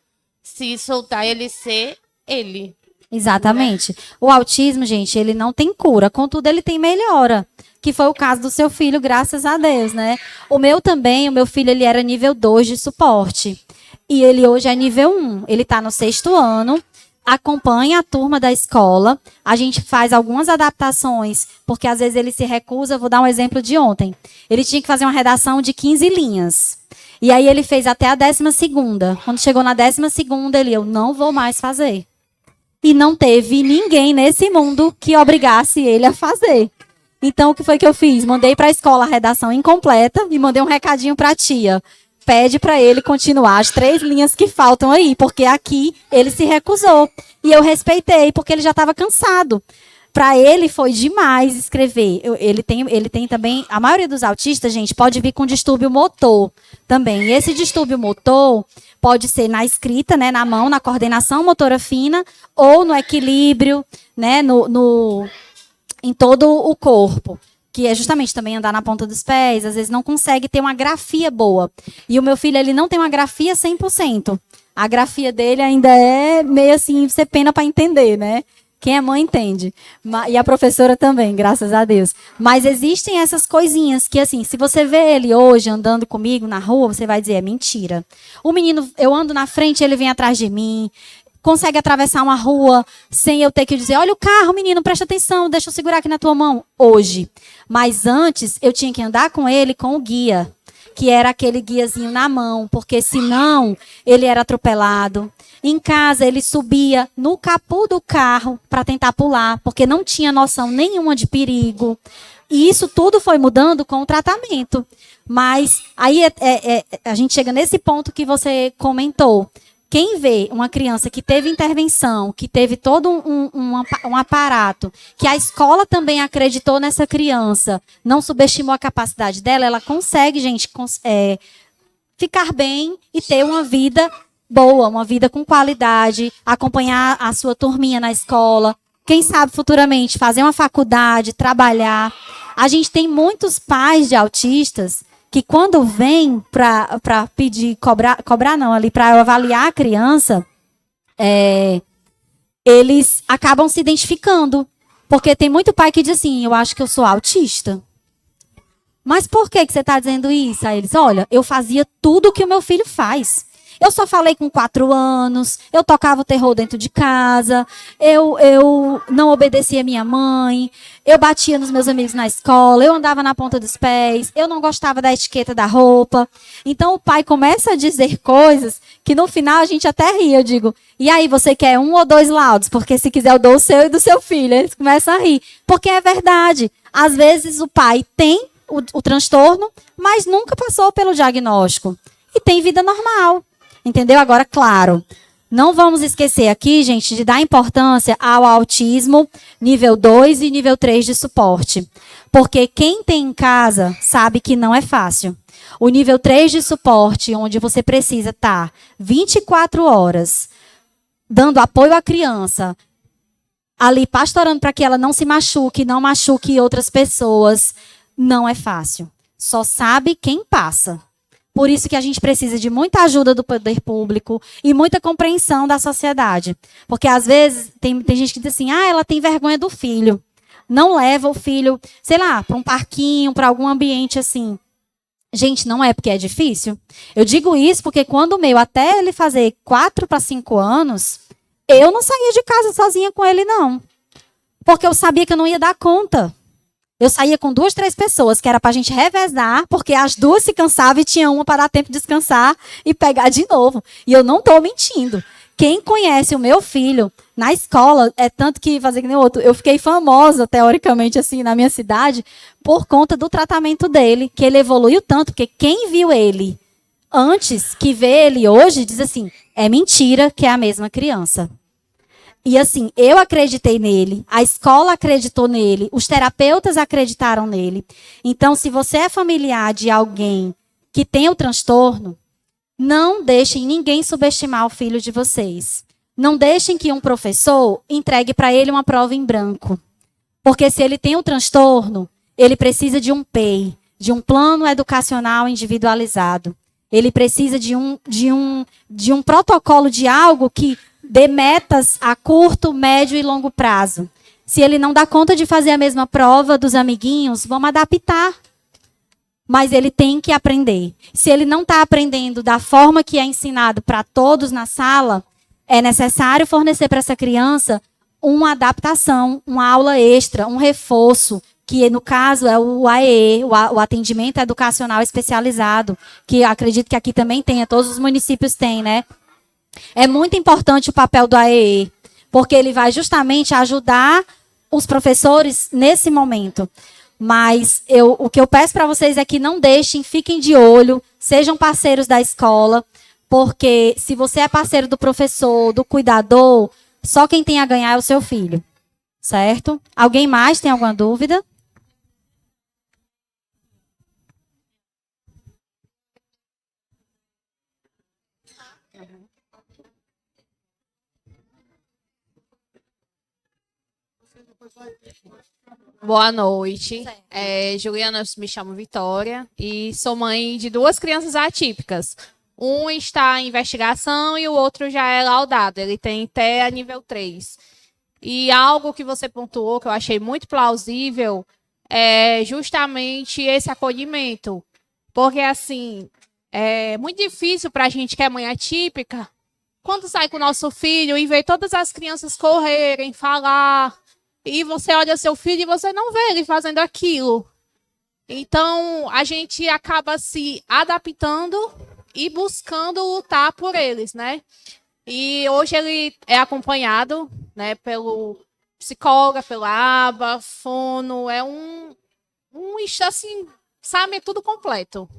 se soltar, ele ser ele. Exatamente. O autismo, gente, ele não tem cura, contudo ele tem melhora, que foi o caso do seu filho, graças a Deus, né? O meu também, o meu filho, ele era nível 2 de suporte, e ele hoje é nível 1, ele está no 6º ano, acompanha a turma da escola, a gente faz algumas adaptações, porque às vezes ele se recusa, vou dar um exemplo de ontem, ele tinha que fazer uma redação de 15 linhas, e aí ele fez até a 12ª, quando chegou na 12ª, eu não vou mais fazer. E não teve ninguém nesse mundo que obrigasse ele a fazer. Então, o que foi que eu fiz? Mandei para a escola a redação incompleta e mandei um recadinho para a tia. Pede para ele continuar as 3 linhas que faltam aí, porque aqui ele se recusou. E eu respeitei, porque ele já estava cansado. Para ele foi demais escrever. Ele tem também... A maioria dos autistas, gente, pode vir com distúrbio motor também. E esse distúrbio motor pode ser na escrita, né, na mão, na coordenação motora fina, ou no equilíbrio, né, em todo o corpo. Que é justamente também andar na ponta dos pés, às vezes não consegue ter uma grafia boa. E o meu filho, ele não tem uma grafia 100%. A grafia dele ainda é meio assim, você pena para entender, né? Quem é mãe entende. E a professora também, graças a Deus. Mas existem essas coisinhas que, assim, se você vê ele hoje andando comigo na rua, você vai dizer, é mentira. O menino, eu ando na frente, ele vem atrás de mim, consegue atravessar uma rua sem eu ter que dizer, olha o carro, menino, presta atenção, deixa eu segurar aqui na tua mão. Hoje. Mas antes, eu tinha que andar com ele com o guia, que era aquele guiazinho na mão, porque senão ele era atropelado. Em casa, ele subia no capô do carro para tentar pular, porque não tinha noção nenhuma de perigo. E isso tudo foi mudando com o tratamento. Mas aí a gente chega nesse ponto que você comentou. Quem vê uma criança que teve intervenção, que teve todo um aparato, que a escola também acreditou nessa criança, não subestimou a capacidade dela, ela consegue, gente, ficar bem e ter uma vida boa, uma vida com qualidade, acompanhar a sua turminha na escola, quem sabe futuramente fazer uma faculdade, trabalhar. A gente tem muitos pais de autistas que quando vêm para pedir, cobrar não, ali para avaliar a criança, eles acabam se identificando. Porque tem muito pai que diz assim, eu acho que eu sou autista. Mas por que você está dizendo isso? Aí eles, olha, eu fazia tudo o que o meu filho faz. Eu só falei com 4 anos, eu tocava o terror dentro de casa, eu não obedecia a minha mãe, eu batia nos meus amigos na escola, eu andava na ponta dos pés, eu não gostava da etiqueta da roupa. Então o pai começa a dizer coisas que no final a gente até ri, eu digo, e aí você quer 1 ou 2 laudos? Porque se quiser eu dou o seu e do seu filho. Eles começam a rir, porque é verdade. Às vezes o pai tem o transtorno, mas nunca passou pelo diagnóstico e tem vida normal. Entendeu? Agora, claro, não vamos esquecer aqui, gente, de dar importância ao autismo nível 2 e nível 3 de suporte. Porque quem tem em casa sabe que não é fácil. O nível 3 de suporte, onde você precisa estar 24 horas dando apoio à criança, ali pastorando para que ela não se machuque, não machuque outras pessoas, não é fácil. Só sabe quem passa. Por isso que a gente precisa de muita ajuda do poder público e muita compreensão da sociedade. Porque, às vezes, tem gente que diz assim, ela tem vergonha do filho. não leva o filho, sei lá, para um parquinho, para algum ambiente assim. Gente, não é porque é difícil. Eu digo isso porque quando o meu, até ele fazer 4 para 5 anos, eu não saía de casa sozinha com ele, não. Porque eu sabia que eu não ia dar conta. Eu saía com 2, 3 pessoas, que era pra gente revezar, porque as 2 se cansavam e tinha uma para dar tempo de descansar e pegar de novo. E eu não tô mentindo. Quem conhece o meu filho na escola, é tanto que, fazer que nem o outro, eu fiquei famosa, teoricamente, assim, na minha cidade, por conta do tratamento dele, que ele evoluiu tanto, porque quem viu ele antes, que vê ele hoje, diz assim, é mentira que é a mesma criança. E assim, eu acreditei nele, a escola acreditou nele, os terapeutas acreditaram nele. Então, se você é familiar de alguém que tem o transtorno, não deixem ninguém subestimar o filho de vocês. Não deixem que um professor entregue para ele uma prova em branco. Porque se ele tem o transtorno, ele precisa de um PEI, de um plano educacional individualizado. Ele precisa de um protocolo de algo que dê metas a curto, médio e longo prazo. Se ele não dá conta de fazer a mesma prova dos amiguinhos, vamos adaptar. Mas ele tem que aprender. Se ele não está aprendendo da forma que é ensinado para todos na sala, é necessário fornecer para essa criança uma adaptação, uma aula extra, um reforço, que no caso é o AEE, o Atendimento Educacional Especializado, que acredito que aqui também tenha, todos os municípios têm, né? É muito importante o papel do AEE, porque ele vai justamente ajudar os professores nesse momento. Mas o que eu peço para vocês é que não deixem, fiquem de olho, sejam parceiros da escola, porque se você é parceiro do professor, do cuidador, só quem tem a ganhar é o seu filho, certo? Alguém mais tem alguma dúvida? Boa noite. Juliana, eu me chamo Vitória e sou mãe de 2 crianças atípicas. Um está em investigação e o outro já é laudado. Ele tem TEA nível 3. E algo que você pontuou, que eu achei muito plausível, é justamente esse acolhimento. Porque, assim, é muito difícil para a gente que é mãe atípica, quando sai com o nosso filho e vê todas as crianças correrem, falar, e você olha seu filho e você não vê ele fazendo aquilo. Então, a gente acaba se adaptando e buscando lutar por eles, né? E hoje ele é acompanhado, né, pelo psicólogo, pela aba, fono, é assim, sabe, tudo completo.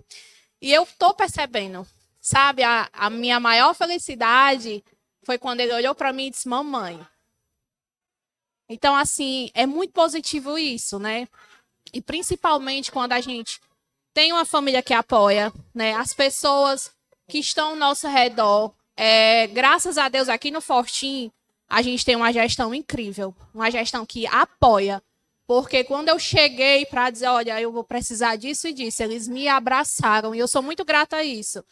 E eu tô percebendo, sabe, a minha maior felicidade foi quando ele olhou para mim e disse, mamãe. Então, assim, é muito positivo isso, né? E principalmente quando a gente tem uma família que apoia, né? As pessoas que estão ao nosso redor. Graças a Deus, aqui no Fortim, a gente tem uma gestão incrível. Uma gestão que apoia. Porque quando eu cheguei para dizer, olha, eu vou precisar disso e disso, eles me abraçaram. E eu sou muito grata a isso.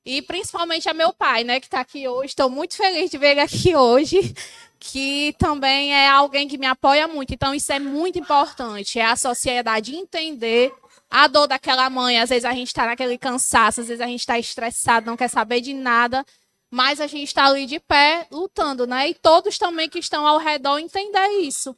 E principalmente a meu pai, né? Que está aqui hoje. Estou muito feliz de ver ele aqui hoje. Que também é alguém que me apoia muito. Então, isso é muito importante. É a sociedade entender a dor daquela mãe. Às vezes a gente está naquele cansaço, às vezes a gente está estressado, não quer saber de nada, mas a gente está ali de pé, lutando, né? E todos também que estão ao redor entender isso.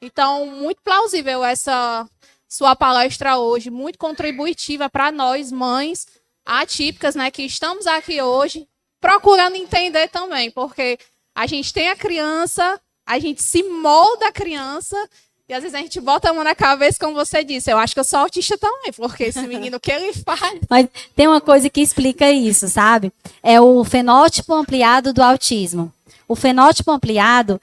Então, muito plausível essa sua palestra hoje, muito contributiva para nós, mães atípicas, né? Que estamos aqui hoje, procurando entender também, porque a gente tem a criança, a gente se molda a criança e às vezes a gente bota a mão na cabeça, como você disse. Eu acho que eu sou autista também, porque esse menino, o que ele faz... Mas tem uma coisa que explica isso, sabe? É o fenótipo ampliado do autismo. O fenótipo ampliado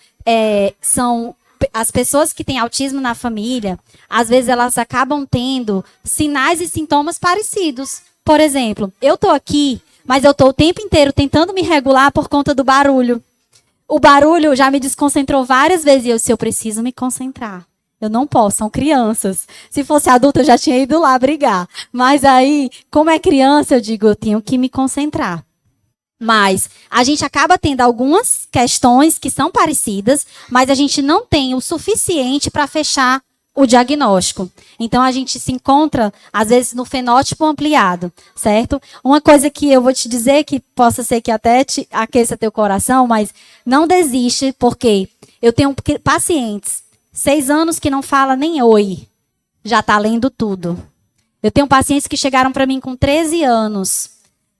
são as pessoas que têm autismo na família, às vezes elas acabam tendo sinais e sintomas parecidos. Por exemplo, eu estou aqui, mas eu estou o tempo inteiro tentando me regular por conta do barulho. O barulho já me desconcentrou várias vezes. E eu preciso me concentrar. Eu não posso, são crianças. Se fosse adulta, eu já tinha ido lá brigar. Mas aí, como é criança, eu digo, eu tenho que me concentrar. Mas a gente acaba tendo algumas questões que são parecidas, mas a gente não tem o suficiente para fechar o diagnóstico. Então, a gente se encontra, às vezes, no fenótipo ampliado, certo? Uma coisa que eu vou te dizer, que possa ser que até te aqueça teu coração, mas não desiste, porque eu tenho pacientes, 6 anos que não fala nem oi, já está lendo tudo. Eu tenho pacientes que chegaram para mim com 13 anos,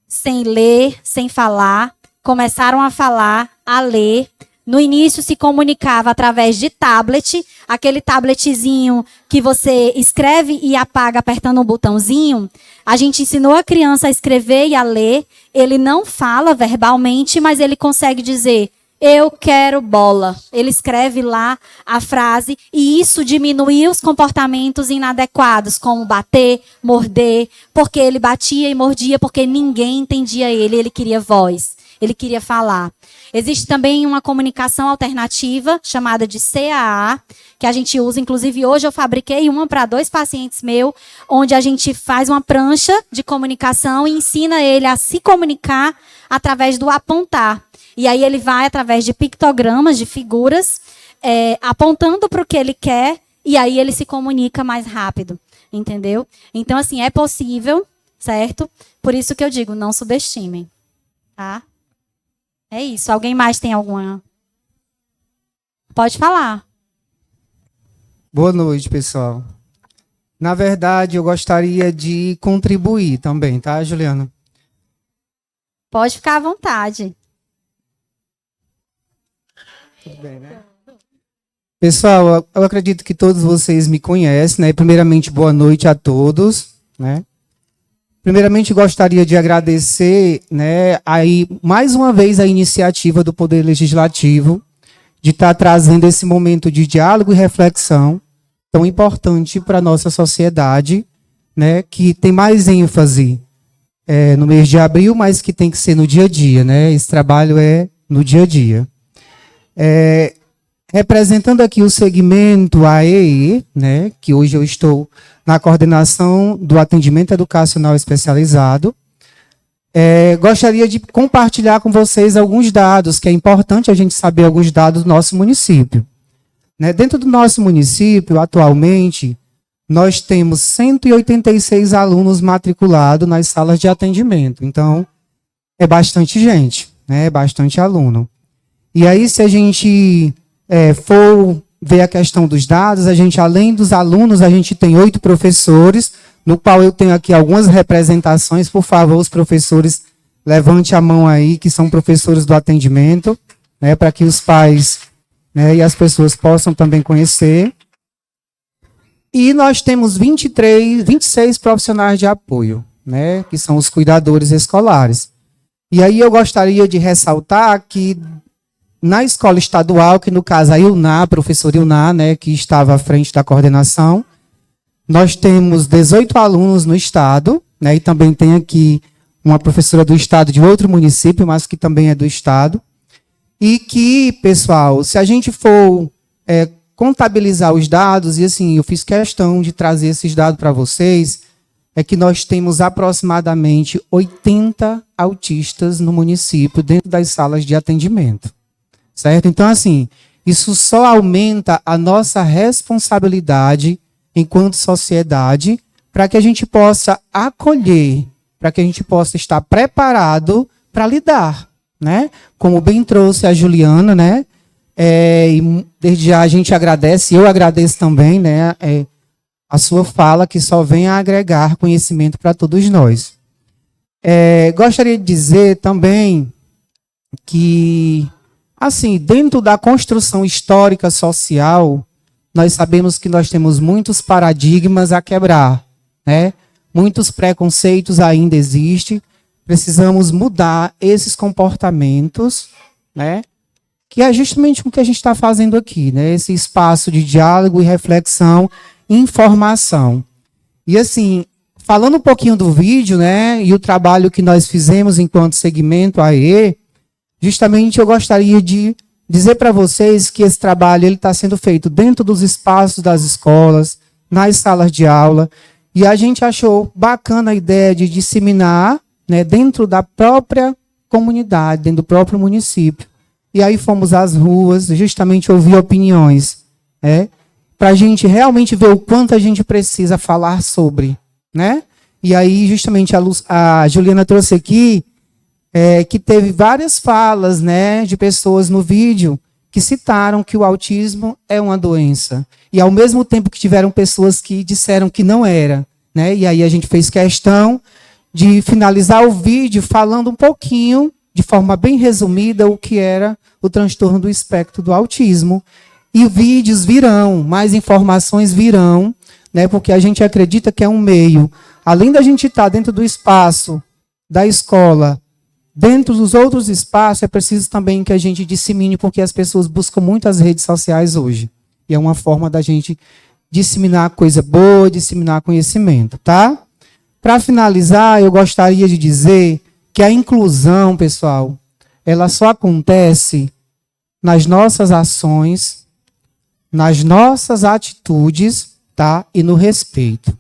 sem ler, sem falar, começaram a falar, a ler. No início se comunicava através de tablet, aquele tabletzinho que você escreve e apaga apertando um botãozinho. A gente ensinou a criança a escrever e a ler. Ele não fala verbalmente, mas ele consegue dizer: eu quero bola. Ele escreve lá a frase e isso diminuiu os comportamentos inadequados, como bater, morder, porque ele batia e mordia porque ninguém entendia ele, ele queria voz. Ele queria falar. Existe também uma comunicação alternativa chamada de CAA, que a gente usa. Inclusive, hoje eu fabriquei uma para 2 pacientes meus, onde a gente faz uma prancha de comunicação e ensina ele a se comunicar através do apontar. E aí ele vai através de pictogramas, de figuras, apontando para o que ele quer, e aí ele se comunica mais rápido. Entendeu? Então, assim, é possível, certo? Por isso que eu digo, não subestimem. Tá? É isso. Alguém mais tem alguma? Pode falar. Boa noite, pessoal. Na verdade, eu gostaria de contribuir também, tá, Juliana? Pode ficar à vontade. Tudo bem, né? Pessoal, eu acredito que todos vocês me conhecem, né? Primeiramente, boa noite a todos, né? Primeiramente, gostaria de agradecer, né, aí, mais uma vez a iniciativa do Poder Legislativo de estar trazendo esse momento de diálogo e reflexão tão importante para a nossa sociedade, né, que tem mais ênfase no mês de abril, mas que tem que ser no dia a dia, né? Esse trabalho é no dia a dia. Representando aqui o segmento AEE, né, que hoje eu estou na coordenação do atendimento educacional especializado, gostaria de compartilhar com vocês alguns dados, que é importante a gente saber alguns dados do nosso município. Né, dentro do nosso município, atualmente, nós temos 186 alunos matriculados nas salas de atendimento. Então, é bastante gente, né, é bastante aluno. E aí, se a gente for ver a questão dos dados, a gente, além dos alunos, a gente tem 8 professores, no qual eu tenho aqui algumas representações. Por favor, os professores, levante a mão aí, que são professores do atendimento, né, para que os pais, né, e as pessoas possam também conhecer. E nós temos 26 profissionais de apoio, né, que são os cuidadores escolares. E aí eu gostaria de ressaltar que na escola estadual, que no caso a Ilná, a professora Ilná, né, que estava à frente da coordenação, nós temos 18 alunos no estado, né, e também tem aqui uma professora do estado de outro município, mas que também é do estado. E que, pessoal, se a gente for contabilizar os dados, e assim, eu fiz questão de trazer esses dados para vocês, é que nós temos aproximadamente 80 autistas no município, dentro das salas de atendimento. Certo? Então, assim, isso só aumenta a nossa responsabilidade enquanto sociedade para que a gente possa acolher, para que a gente possa estar preparado para lidar, né? Como bem trouxe a Juliana, né? E desde já a gente agradece, eu agradeço também, né? A sua fala, que só vem a agregar conhecimento para todos nós. Gostaria de dizer também que, assim, dentro da construção histórica social, nós sabemos que nós temos muitos paradigmas a quebrar, né? Muitos preconceitos ainda existem. Precisamos mudar esses comportamentos, né? Que é justamente o que a gente está fazendo aqui, né? Esse espaço de diálogo e reflexão, informação. E assim, falando um pouquinho do vídeo, né? E o trabalho que nós fizemos enquanto segmento AE, justamente eu gostaria de dizer para vocês que esse trabalho está sendo feito dentro dos espaços das escolas, nas salas de aula, e a gente achou bacana a ideia de disseminar, né, dentro da própria comunidade, dentro do próprio município. E aí fomos às ruas, justamente ouvir opiniões, né? para a gente realmente ver o quanto a gente precisa falar sobre, né? E aí, justamente, a Juliana trouxe aqui que teve várias falas, né, de pessoas no vídeo que citaram que o autismo é uma doença. E, ao mesmo tempo que tiveram pessoas que disseram que não era, né? E aí a gente fez questão de finalizar o vídeo falando um pouquinho, de forma bem resumida, o que era o transtorno do espectro do autismo. E vídeos virão, mais informações virão, né? Porque a gente acredita que é um meio. Além da gente estar dentro do espaço da escola, dentro dos outros espaços, é preciso também que a gente dissemine, porque as pessoas buscam muito as redes sociais hoje. E é uma forma da gente disseminar coisa boa, disseminar conhecimento, tá? Para finalizar, eu gostaria de dizer que a inclusão, pessoal, ela só acontece nas nossas ações, nas nossas atitudes, tá? E no respeito.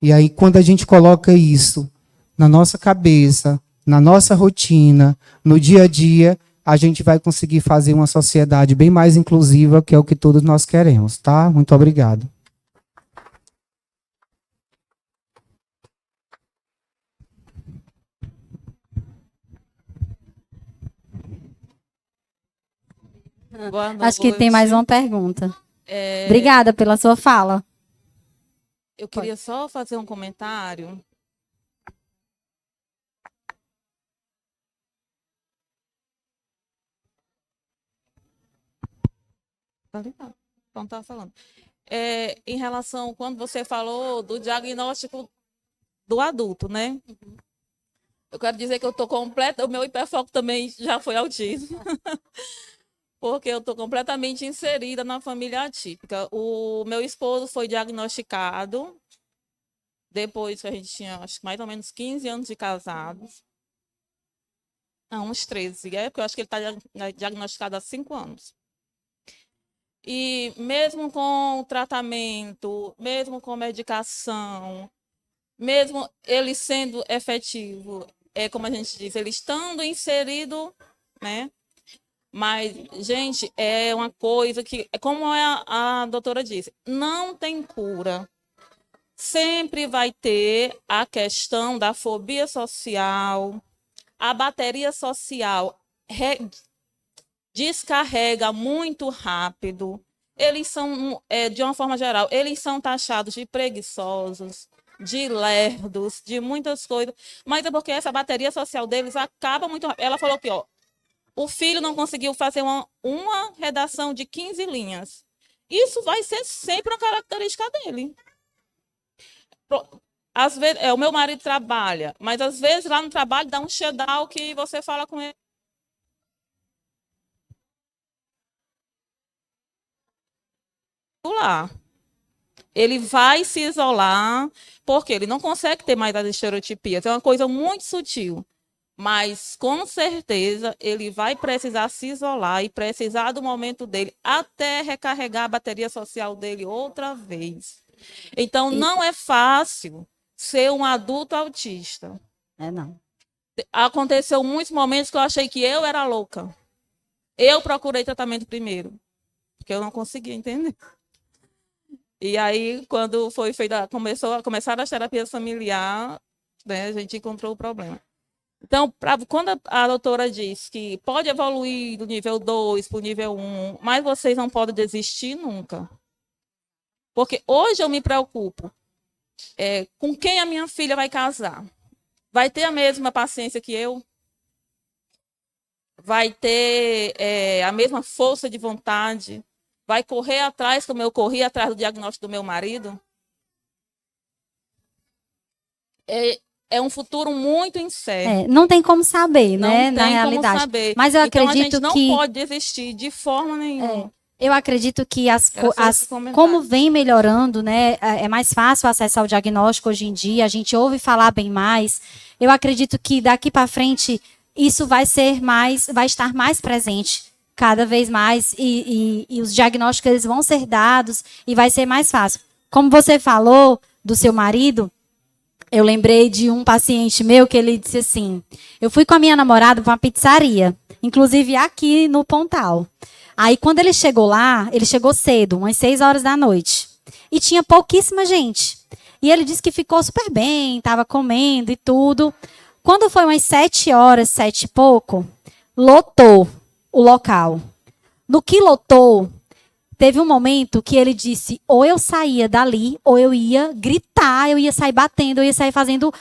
E aí, quando a gente coloca isso na nossa cabeça, na nossa rotina, no dia a dia, a gente vai conseguir fazer uma sociedade bem mais inclusiva, que é o que todos nós queremos, tá? Muito obrigado. Boa Acho que tem noite. mais uma pergunta. Obrigada pela sua fala. Eu queria só fazer um comentário. Não estava falando. Em relação, quando você falou do diagnóstico do adulto, né? Eu quero dizer que eu estou completa, o meu hiperfoco também já foi autismo. Porque eu estou completamente inserida na família atípica. O meu esposo foi diagnosticado depois que a gente tinha, acho que mais ou menos 15 anos de casados. Não, uns 13, porque eu acho que ele está diagnosticado há 5 anos. E mesmo com o tratamento, mesmo com medicação, mesmo ele sendo efetivo, como a gente diz, ele estando inserido, né? Mas, gente, é uma coisa que, como a doutora disse, não tem cura. Sempre vai ter a questão da fobia social, a bateria social descarrega muito rápido. Eles são, de uma forma geral, eles são taxados de preguiçosos, de lerdos, de muitas coisas. Mas é porque essa bateria social deles acaba muito rápido. Ela falou que, ó, o filho não conseguiu fazer uma redação de 15 linhas. Isso vai ser sempre uma característica dele. Às vezes, o meu marido trabalha, mas às vezes lá no trabalho dá um shutdown que você fala com ele. Lá. Ele vai se isolar, porque ele não consegue ter mais as estereotipias. É uma coisa muito sutil. Mas, com certeza, ele vai precisar se isolar e precisar do momento dele até recarregar a bateria social dele outra vez. Então, não é fácil ser um adulto autista. Não. Aconteceu muitos momentos que eu achei que eu era louca. Eu procurei tratamento primeiro, porque eu não conseguia entender. E aí, quando foi feita, começaram as terapias familiares, né, a gente encontrou o problema. Então, quando a doutora diz que pode evoluir do nível 2 para o nível 1, mas vocês não podem desistir nunca. Porque hoje eu me preocupo com quem a minha filha vai casar. Vai ter a mesma paciência que eu? Vai ter a mesma força de vontade? Vai correr atrás como eu corri atrás do diagnóstico do meu marido? É um futuro muito incerto. Não tem como saber, Não né? tem Na realidade. como saber. Mas eu então, acredito a gente não que pode desistir de forma nenhuma. eu acredito que comentário. como vem melhorando, né? É mais fácil acessar o diagnóstico hoje em dia. A gente ouve falar bem mais. Eu acredito que daqui para frente isso vai estar mais presente cada vez mais e os diagnósticos eles vão ser dados e vai ser mais fácil. Como você falou do seu marido, eu lembrei de um paciente meu que ele disse assim: eu fui com a minha namorada para uma pizzaria, inclusive aqui no Pontal. Aí, quando ele chegou lá, ele chegou cedo, umas 6 horas da noite. E tinha pouquíssima gente. E ele disse que ficou super bem, estava comendo e tudo. Quando foi umas 7 horas, 7 e pouco, lotou o local. No que lotou, teve um momento que ele disse, ou eu saía dali, ou eu ia gritar, eu ia sair batendo, eu ia sair fazendo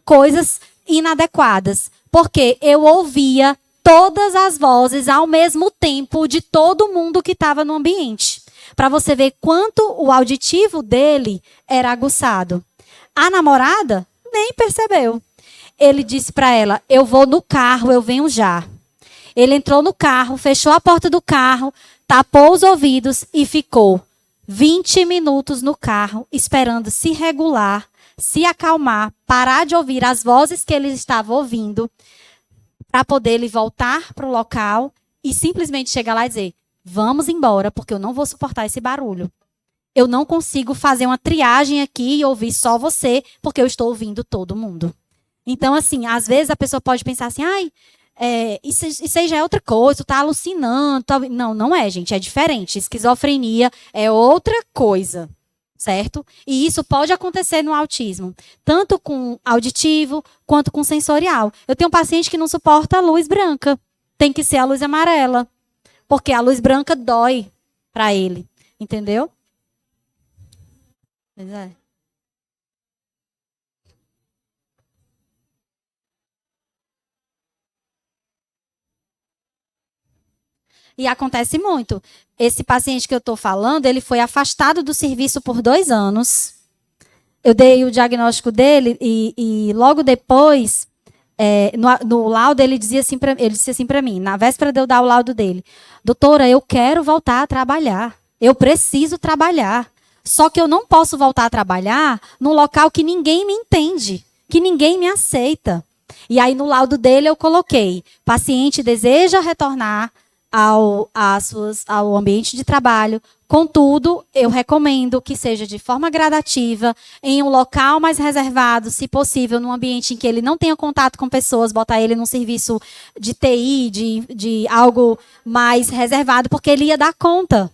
coisas inadequadas. Porque eu ouvia todas as vozes ao mesmo tempo de todo mundo que estava no ambiente. Para você ver quanto o auditivo dele era aguçado. A namorada nem percebeu. Ele disse para ela, eu vou no carro, eu venho já. Ele entrou no carro, fechou a porta do carro, tapou os ouvidos e ficou 20 minutos no carro, esperando se regular, se acalmar, parar de ouvir as vozes que ele estava ouvindo, para poder ele voltar para o local e simplesmente chegar lá e dizer, vamos embora, porque eu não vou suportar esse barulho. Eu não consigo fazer uma triagem aqui e ouvir só você, porque eu estou ouvindo todo mundo. Então, assim, às vezes a pessoa pode pensar assim, ai, isso aí já é outra coisa, tu tá alucinando. Não, não é, gente, é diferente. Esquizofrenia é outra coisa, certo? E isso pode acontecer no autismo, tanto com auditivo quanto com sensorial. Eu tenho um paciente que não suporta a luz branca, tem que ser a luz amarela, porque a luz branca dói para ele, entendeu? Pois é. E acontece muito. Esse paciente que eu estou falando, ele foi afastado do serviço por 2 anos. Eu dei o diagnóstico dele e logo depois, no laudo, ele disse assim para mim, na véspera de eu dar o laudo dele, doutora, eu quero voltar a trabalhar. Eu preciso trabalhar. Só que eu não posso voltar a trabalhar num local que ninguém me entende, que ninguém me aceita. E aí, no laudo dele, eu coloquei, paciente deseja retornar ao ambiente de trabalho. Contudo, eu recomendo que seja de forma gradativa, em um local mais reservado, se possível, num ambiente em que ele não tenha contato com pessoas, botar ele num serviço de TI, de algo mais reservado, porque ele ia dar conta.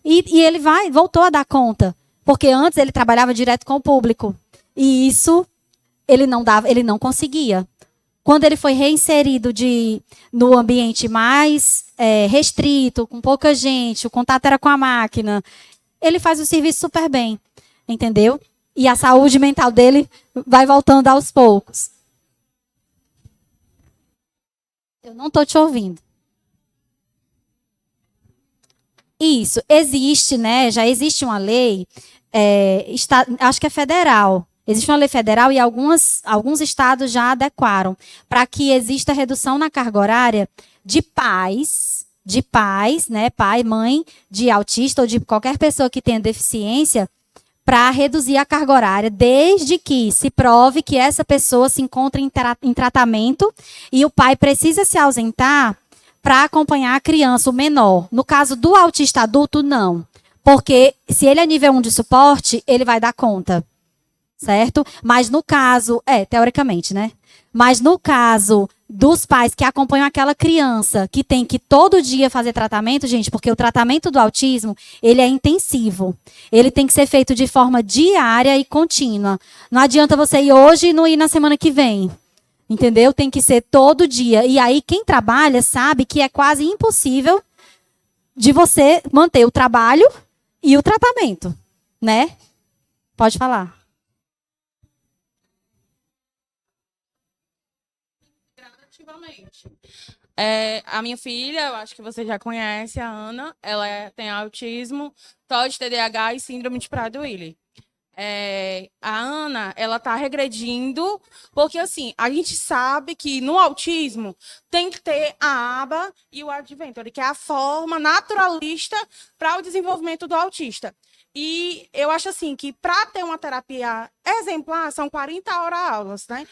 E ele voltou a dar conta, porque antes ele trabalhava direto com o público. E isso ele não conseguia. Quando ele foi reinserido no ambiente mais restrito, com pouca gente, o contato era com a máquina, ele faz o serviço super bem, entendeu? E a saúde mental dele vai voltando aos poucos. Eu não estou te ouvindo. Isso, existe, né? Já existe uma lei, acho que é federal. Existe uma lei federal e alguns estados já adequaram para que exista redução na carga horária de pais, né? Pai, mãe de autista ou de qualquer pessoa que tenha deficiência, para reduzir a carga horária, desde que se prove que essa pessoa se encontra em tratamento e o pai precisa se ausentar para acompanhar a criança, o menor. No caso do autista adulto, não. Porque se ele é nível 1 de suporte, ele vai dar conta. Certo? Mas no caso, teoricamente, né? Mas no caso dos pais que acompanham aquela criança que tem que todo dia fazer tratamento, gente, porque o tratamento do autismo, ele é intensivo. Ele tem que ser feito de forma diária e contínua. Não adianta você ir hoje e não ir na semana que vem. Entendeu? Tem que ser todo dia. E aí, quem trabalha sabe que é quase impossível de você manter o trabalho e o tratamento, né? Pode falar. A minha filha, eu acho que você já conhece, a Ana, ela tem autismo, TOD, TDAH e síndrome de Prader-Willi. A Ana, ela tá regredindo, porque assim, a gente sabe que no autismo tem que ter a aba e o adventure, que é a forma naturalista para o desenvolvimento do autista. E eu acho assim que para ter uma terapia exemplar são 40 horas aulas, né?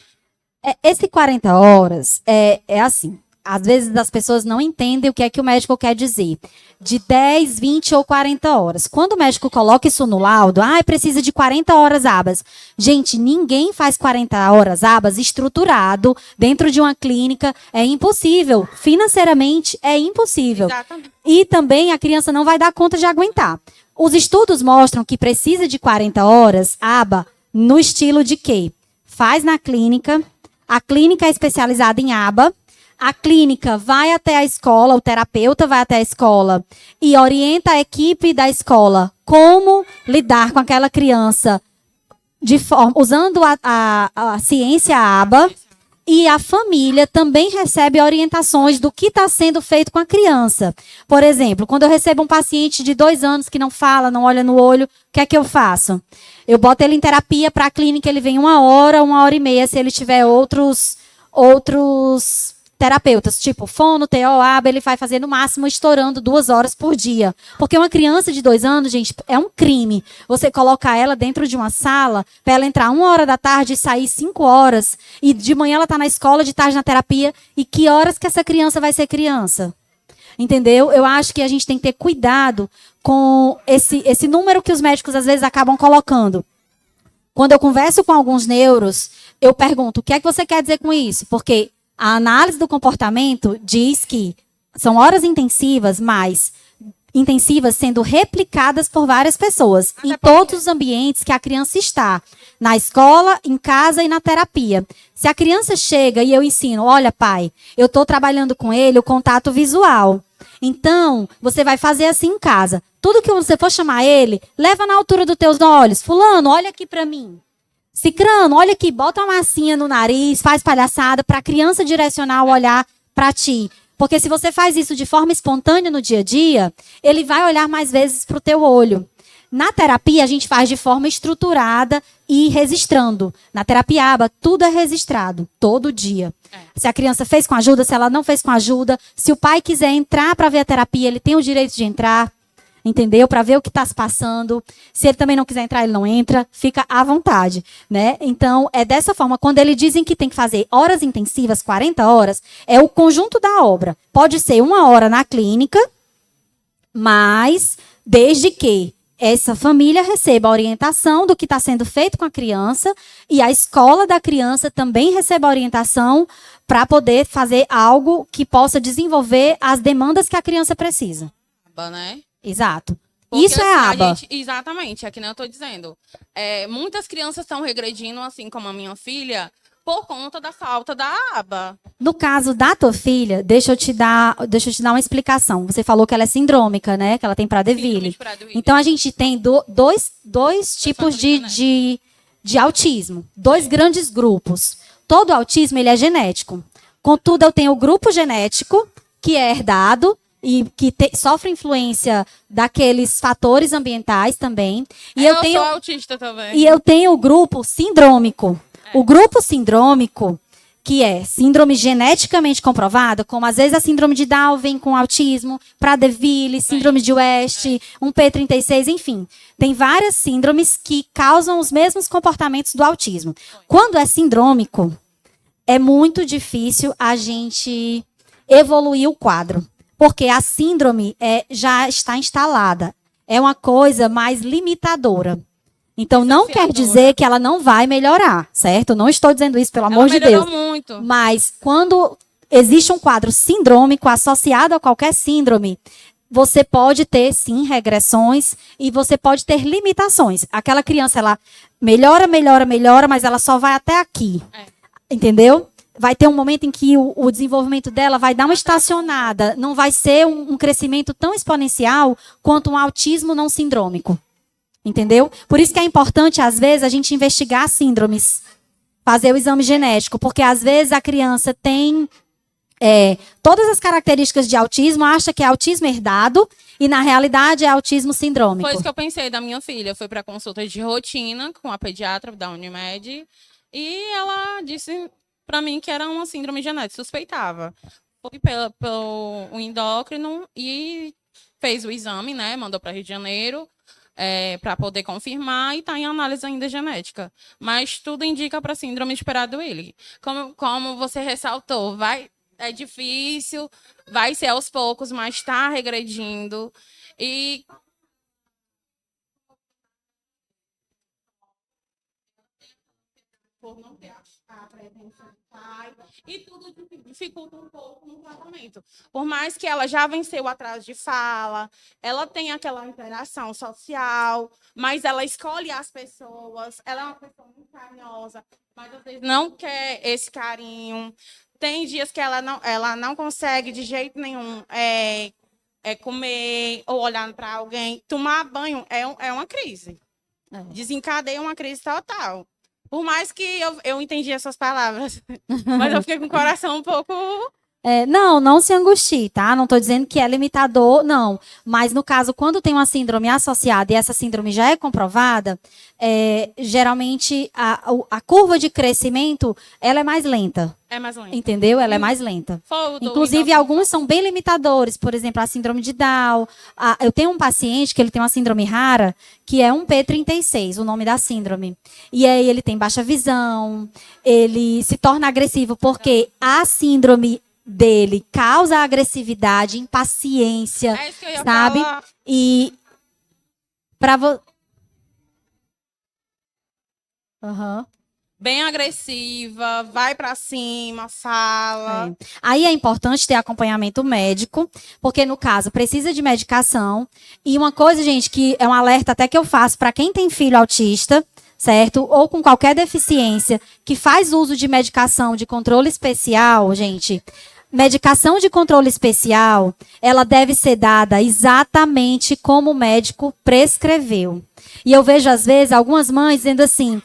Esse 40 horas é assim. às vezes as pessoas não entendem o que o médico quer dizer. De 10, 20 ou 40 horas. Quando o médico coloca isso no laudo, precisa de 40 horas abas. Gente, ninguém faz 40 horas abas estruturado dentro de uma clínica. É impossível. Financeiramente, é impossível. Exatamente. E também a criança não vai dar conta de aguentar. Os estudos mostram que precisa de 40 horas aba no estilo de quê? Faz na clínica, a clínica é especializada em aba, a clínica vai até a escola, o terapeuta vai até a escola e orienta a equipe da escola como lidar com aquela criança usando a ciência aba. E a família também recebe orientações do que está sendo feito com a criança. Por exemplo, quando eu recebo um paciente de 2 anos que não fala, não olha no olho, o que é que eu faço? Eu boto ele em terapia para a clínica, ele vem 1 hora e meia, se ele tiver outros terapeutas, tipo fono, TO, aba, ele vai fazer no máximo estourando 2 horas por dia. Porque uma criança de 2 anos, gente, é um crime. Você colocar ela dentro de uma sala, para ela entrar 1 hora da tarde e sair 5 horas, e de manhã ela está na escola, de tarde na terapia, e que horas que essa criança vai ser criança? Entendeu? Eu acho que a gente tem que ter cuidado com esse número que os médicos às vezes acabam colocando. Quando eu converso com alguns neuros, eu pergunto, o que é que você quer dizer com isso? Porque a análise do comportamento diz que são horas intensivas, mas intensivas sendo replicadas por várias pessoas em todos os ambientes que a criança está, na escola, em casa e na terapia. Se a criança chega e eu ensino, olha pai, eu estou trabalhando com ele o contato visual. Então, você vai fazer assim em casa. Tudo que você for chamar ele, leva na altura dos teus olhos. Fulano, olha aqui para mim. Cicrano, olha aqui, bota uma massinha no nariz, faz palhaçada para a criança direcionar o olhar para ti. Porque se você faz isso de forma espontânea no dia a dia, ele vai olhar mais vezes para o teu olho. Na terapia, a gente faz de forma estruturada e registrando. Na terapia aba, tudo é registrado, todo dia. Se a criança fez com ajuda, se ela não fez com ajuda. Se o pai quiser entrar para ver a terapia, ele tem o direito de entrar. Entendeu? Para ver o que está se passando. Se ele também não quiser entrar, ele não entra. Fica à vontade, né? Então, é dessa forma. Quando eles dizem que tem que fazer horas intensivas, 40 horas, é o conjunto da obra. Pode ser 1 hora na clínica, mas desde que essa família receba a orientação do que está sendo feito com a criança e a escola da criança também receba a orientação para poder fazer algo que possa desenvolver as demandas que a criança precisa. Né? Exato. Porque, Isso é assim, aba. Exatamente, é que nem eu estou dizendo. Muitas crianças estão regredindo, assim como a minha filha, por conta da falta da aba. No caso da tua filha, deixa eu te dar uma explicação. Você falou que ela é sindrômica, né? Que ela tem Prader-Willi. Então a gente tem dois tipos de autismo, 2 grandes grupos. Todo autismo ele é genético. Contudo, eu tenho o grupo genético, que é herdado, e que sofre influência daqueles fatores ambientais também. E eu sou autista também. E eu tenho o grupo sindrômico. O grupo sindrômico, que é síndrome geneticamente comprovada, como às vezes a síndrome de Down vem com autismo, Prader-Willi, síndrome de West, um P36, enfim. Tem várias síndromes que causam os mesmos comportamentos do autismo. Quando é sindrômico, é muito difícil a gente evoluir o quadro. Porque a síndrome já está instalada. É uma coisa mais limitadora. Então, não quer dizer que ela não vai melhorar, certo? Não estou dizendo isso, pelo amor de Deus. Muito. Mas, quando existe um quadro sindrômico associado a qualquer síndrome, você pode ter, sim, regressões e você pode ter limitações. Aquela criança, ela melhora, mas ela só vai até aqui. Entendeu? Vai ter um momento em que o desenvolvimento dela vai dar uma estacionada. Não vai ser um crescimento tão exponencial quanto um autismo não sindrômico. Entendeu? Por isso que é importante, às vezes, a gente investigar síndromes. Fazer o exame genético. Porque, às vezes, a criança tem todas as características de autismo, acha que é autismo herdado e, na realidade, é autismo sindrômico. Foi isso que eu pensei da minha filha. Foi para consulta de rotina com a pediatra da Unimed. E ela disse para mim que era uma síndrome genética, suspeitava. Fui pelo endócrino e fez o exame, né? Mandou para Rio de Janeiro para poder confirmar e está em análise ainda genética. Mas tudo indica para síndrome de Prader-Willi. Como você ressaltou, é difícil, vai ser aos poucos, mas está regredindo. E por não ter a presença do pai, e tudo dificulta um pouco no tratamento. Por mais que ela já venceu o atraso de fala, ela tem aquela interação social, mas ela escolhe as pessoas, ela é uma pessoa muito carinhosa, mas às vezes não quer esse carinho. Tem dias que ela não consegue de jeito nenhum comer ou olhar para alguém. Tomar banho é uma crise. Desencadeia uma crise total. Por mais que eu entendi essas palavras, mas eu fiquei com o coração um pouco... Não se angustie, tá? Não estou dizendo que é limitador, não. Mas, no caso, quando tem uma síndrome associada e essa síndrome já é comprovada, geralmente a curva de crescimento ela é mais lenta. É mais lenta. Entendeu? Ela é mais lenta. Inclusive, alguns são bem limitadores. Por exemplo, a síndrome de Down. Eu tenho um paciente que ele tem uma síndrome rara, que é um P36, o nome da síndrome. E aí ele tem baixa visão, ele se torna agressivo porque a síndrome dele causa agressividade, impaciência, É isso que eu ia sabe? falar. E Aham. Bem agressiva, vai pra cima, fala. Aí é importante ter acompanhamento médico, porque no caso precisa de medicação. E uma coisa, gente, que é um alerta até que eu faço para quem tem filho autista, certo? Ou com qualquer deficiência que faz uso de medicação de controle especial, gente. Medicação de controle especial, ela deve ser dada exatamente como o médico prescreveu. E eu vejo, às vezes, algumas mães dizendo assim,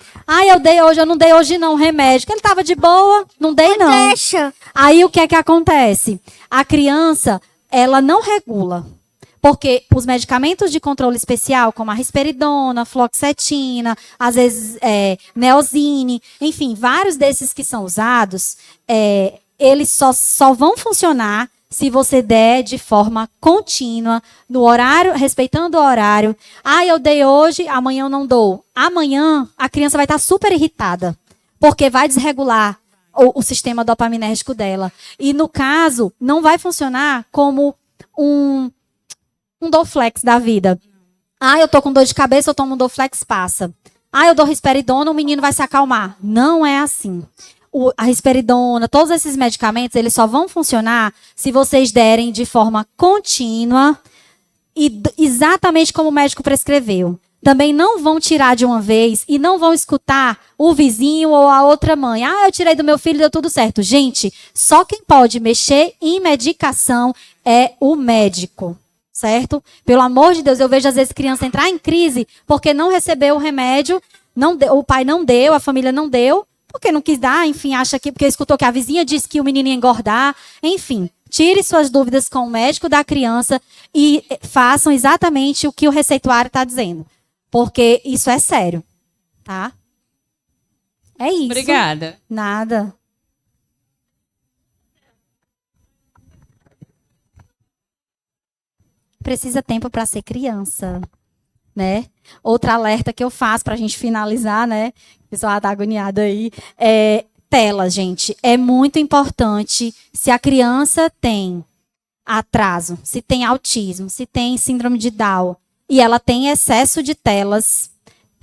eu dei hoje, eu não dei hoje não, remédio. Que ele estava de boa, não dei não. Deixa. Aí o que é que acontece? A criança, ela não regula. Porque os medicamentos de controle especial, como a risperidona, fluoxetina, às vezes Neosine, enfim, vários desses que são usados, eles só vão funcionar se você der de forma contínua, no horário, respeitando o horário. Eu dei hoje, amanhã eu não dou. Amanhã a criança vai estar super irritada, porque vai desregular o sistema dopaminérgico dela. E no caso, não vai funcionar como um Dorflex da vida. Eu tô com dor de cabeça, eu tomo um Dorflex, passa. Eu dou risperidona, o menino vai se acalmar. Não é assim. A risperidona, todos esses medicamentos, eles só vão funcionar se vocês derem de forma contínua e exatamente como o médico prescreveu. Também não vão tirar de uma vez e não vão escutar o vizinho ou a outra mãe. Eu tirei do meu filho e deu tudo certo. Gente, só quem pode mexer em medicação é o médico. Certo? Pelo amor de Deus, eu vejo às vezes criança entrar em crise porque não recebeu o remédio, o pai não deu, a família não deu, porque não quis dar, enfim, acha que porque escutou que a vizinha disse que o menino ia engordar, enfim. Tire suas dúvidas com o médico da criança e façam exatamente o que o receituário está dizendo, porque isso é sério, tá? É isso. Obrigada. Nada. Precisa tempo para ser criança, né? Outro alerta que eu faço para a gente finalizar, né? O pessoal está agoniado aí. Tela, gente. É muito importante se a criança tem atraso, se tem autismo, se tem síndrome de Down e ela tem excesso de telas,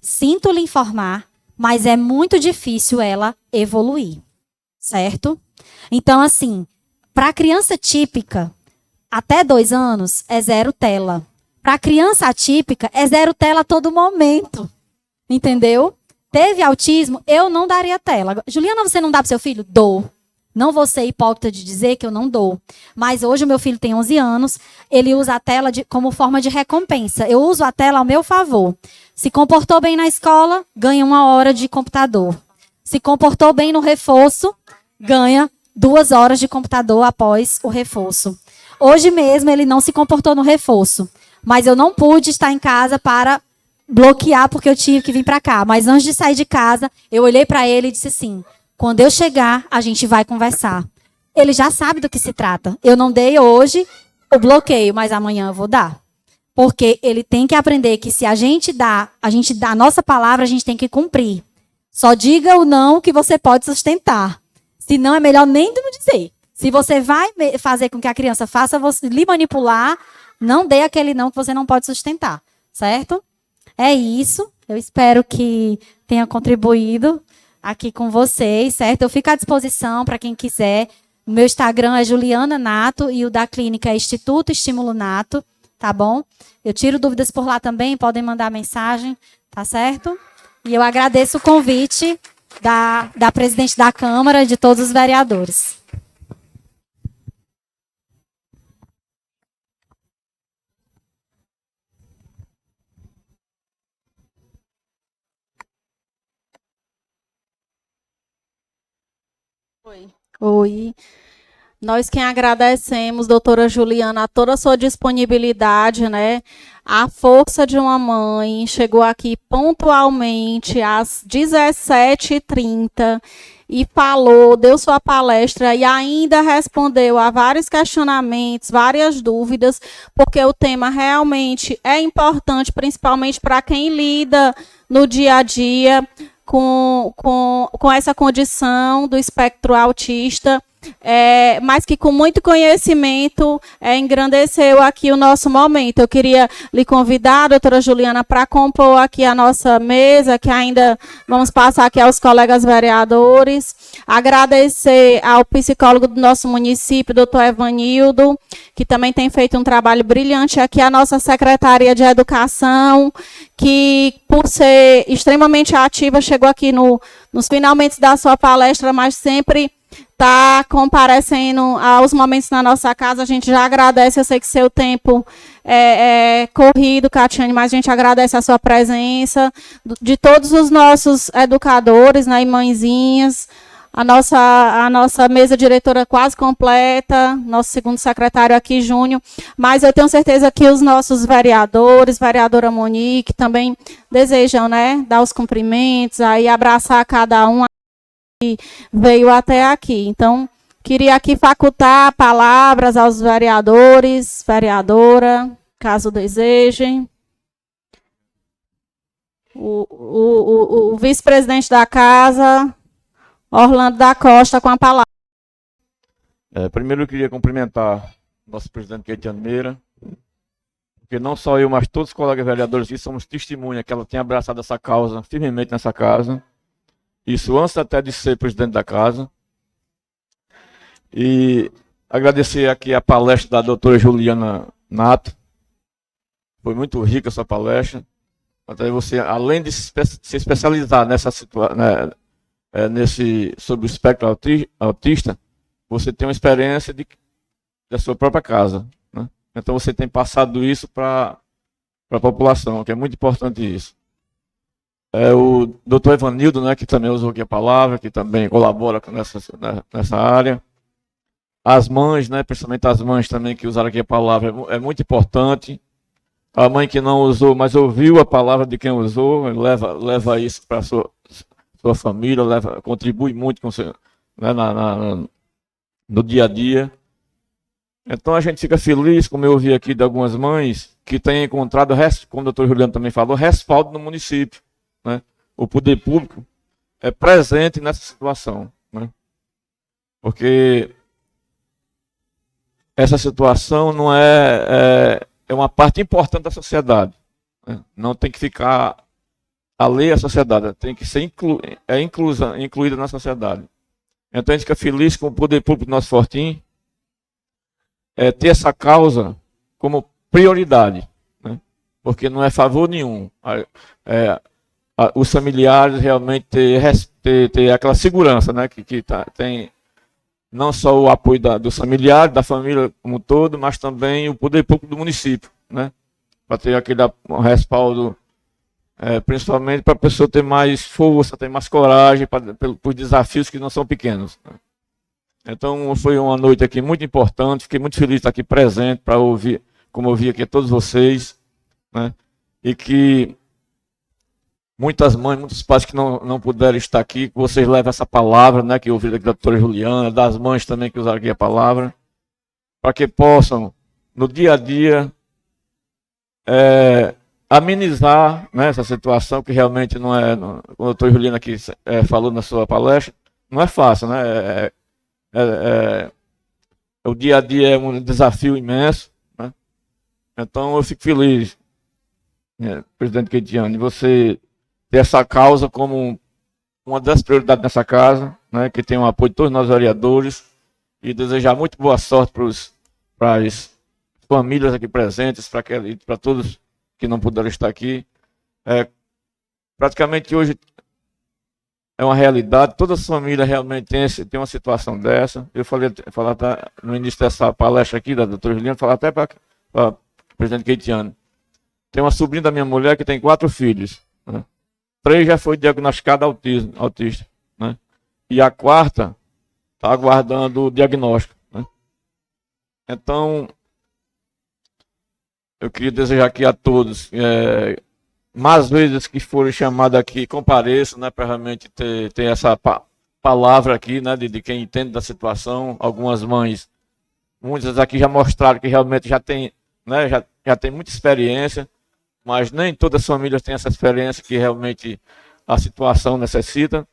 sinto lhe informar, mas é muito difícil ela evoluir, certo? Então, assim, para a criança típica, até 2 anos é 0 tela. Para criança atípica é 0 tela a todo momento. Entendeu? Teve autismo, eu não daria tela. Juliana, você não dá para seu filho? Dou. Não vou ser hipócrita de dizer que eu não dou. Mas hoje o meu filho tem 11 anos, ele usa a tela como forma de recompensa. Eu uso a tela ao meu favor. Se comportou bem na escola, ganha 1 hora de computador. Se comportou bem no reforço, ganha 2 horas de computador após o reforço. Hoje mesmo ele não se comportou no reforço, mas eu não pude estar em casa para bloquear porque eu tive que vir para cá. Mas antes de sair de casa, eu olhei para ele e disse assim, quando eu chegar, a gente vai conversar. Ele já sabe do que se trata. Eu não dei hoje o bloqueio, mas amanhã eu vou dar. Porque ele tem que aprender que se a gente dá a nossa palavra, a gente tem que cumprir. Só diga o não que você pode sustentar. Se não, é melhor nem não dizer. Se você vai fazer com que a criança faça você lhe manipular, não dê aquele não que você não pode sustentar, certo? É isso. Eu espero que tenha contribuído aqui com vocês, certo? Eu fico à disposição para quem quiser. O meu Instagram é Juliana Nato e o da clínica é Instituto Estímulo Nato, tá bom? Eu tiro dúvidas por lá também, podem mandar mensagem, tá certo? E eu agradeço o convite da presidente da Câmara e de todos os vereadores. Oi. Nós quem agradecemos, doutora Juliana, a toda a sua disponibilidade, né? A força de uma mãe chegou aqui pontualmente às 17h30 e falou, deu sua palestra e ainda respondeu a vários questionamentos, várias dúvidas, porque o tema realmente é importante, principalmente para quem lida no dia a dia com essa condição do espectro autista. Mas que com muito conhecimento engrandeceu aqui o nosso momento. Eu queria lhe convidar, doutora Juliana, para compor aqui a nossa mesa, que ainda vamos passar aqui aos colegas vereadores. Agradecer ao psicólogo do nosso município, doutor Evanildo, que também tem feito um trabalho brilhante aqui, a nossa secretaria de Educação, que, por ser extremamente ativa, chegou aqui nos finalmente da sua palestra, mas sempre está comparecendo aos momentos na nossa casa. A gente já agradece, eu sei que seu tempo é corrido, Catiane, mas a gente agradece a sua presença, de todos os nossos educadores, né, e mãezinhas, a nossa mesa diretora quase completa, nosso segundo secretário aqui, Júnior, mas eu tenho certeza que os nossos vereadores, vereadora Monique, também desejam, né, dar os cumprimentos, aí abraçar cada um que veio até aqui. Então, queria aqui facultar palavras aos vereadores, vereadora, caso desejem. O vice-presidente da casa, Orlando da Costa, com a palavra. Primeiro eu queria cumprimentar nosso presidente Keitiane Meira, porque não só eu, mas todos os colegas vereadores aqui somos testemunha que ela tem abraçado essa causa firmemente nessa casa. Isso antes até de ser presidente da casa. E agradecer aqui a palestra da doutora Juliana Nato. Foi muito rica essa palestra. Até você, além de se especializar nessa situação, sobre o espectro autista, você tem uma experiência da sua própria casa, né? Então você tem passado isso para a população, que é muito importante isso. O doutor Evanildo, né, que também usou aqui a palavra, que também colabora nessa área. As mães, né, principalmente as mães também que usaram aqui a palavra, é muito importante. A mãe que não usou, mas ouviu a palavra de quem usou, leva isso para a sua família, contribui muito com seu, né, no dia a dia. Então a gente fica feliz, como eu ouvi aqui de algumas mães, que têm encontrado, como o doutor Juliano também falou, respaldo no município. Né? O poder público é presente nessa situação, né? Porque essa situação não é uma parte importante da sociedade, né? Não tem que ficar alheia à sociedade, tem que ser incluída na sociedade. Então a gente fica feliz com o poder público do nosso Fortim ter essa causa como prioridade, né? Porque não é favor nenhum os familiares realmente ter aquela segurança, né, tem não só o apoio dos familiares, da família como um todo, mas também o poder público do município, né, para ter aquele respaldo, principalmente para a pessoa ter mais força, ter mais coragem para os desafios que não são pequenos, né. Então foi uma noite aqui muito importante, fiquei muito feliz de estar aqui presente para ouvir, como ouvi aqui todos vocês, né, e que muitas mães, muitos pais que não puderam estar aqui, que vocês levem essa palavra, né, que eu ouvi da doutora Juliana, das mães também que usaram aqui a palavra, para que possam, no dia a dia, amenizar, né, essa situação que realmente não é, como a doutora Juliana aqui falou na sua palestra, não é fácil, né, o dia a dia é um desafio imenso, né? Então eu fico feliz, presidente Keitiane, de você ter essa causa como uma das prioridades nessa casa, né? Que tem o apoio de todos nós vereadores, e desejar muito boa sorte para as famílias aqui presentes, para todos que não puderam estar aqui. Praticamente hoje é uma realidade, todas as famílias realmente têm uma situação dessa. Eu falei até no início dessa palestra aqui, da doutora Juliana, falar até para o presidente Keitiane. Tem uma sobrinha da minha mulher que tem 4 filhos, né? 3 já foi diagnosticada autista, né? E a 4ª está aguardando o diagnóstico, né? Então, eu queria desejar aqui a todos, mais vezes que forem chamados aqui, compareçam, né, para realmente ter essa palavra aqui, né, de quem entende da situação. Algumas mães, muitas aqui já mostraram que realmente já tem, né, já tem muita experiência, mas nem todas as famílias têm essa experiência que realmente a situação necessita.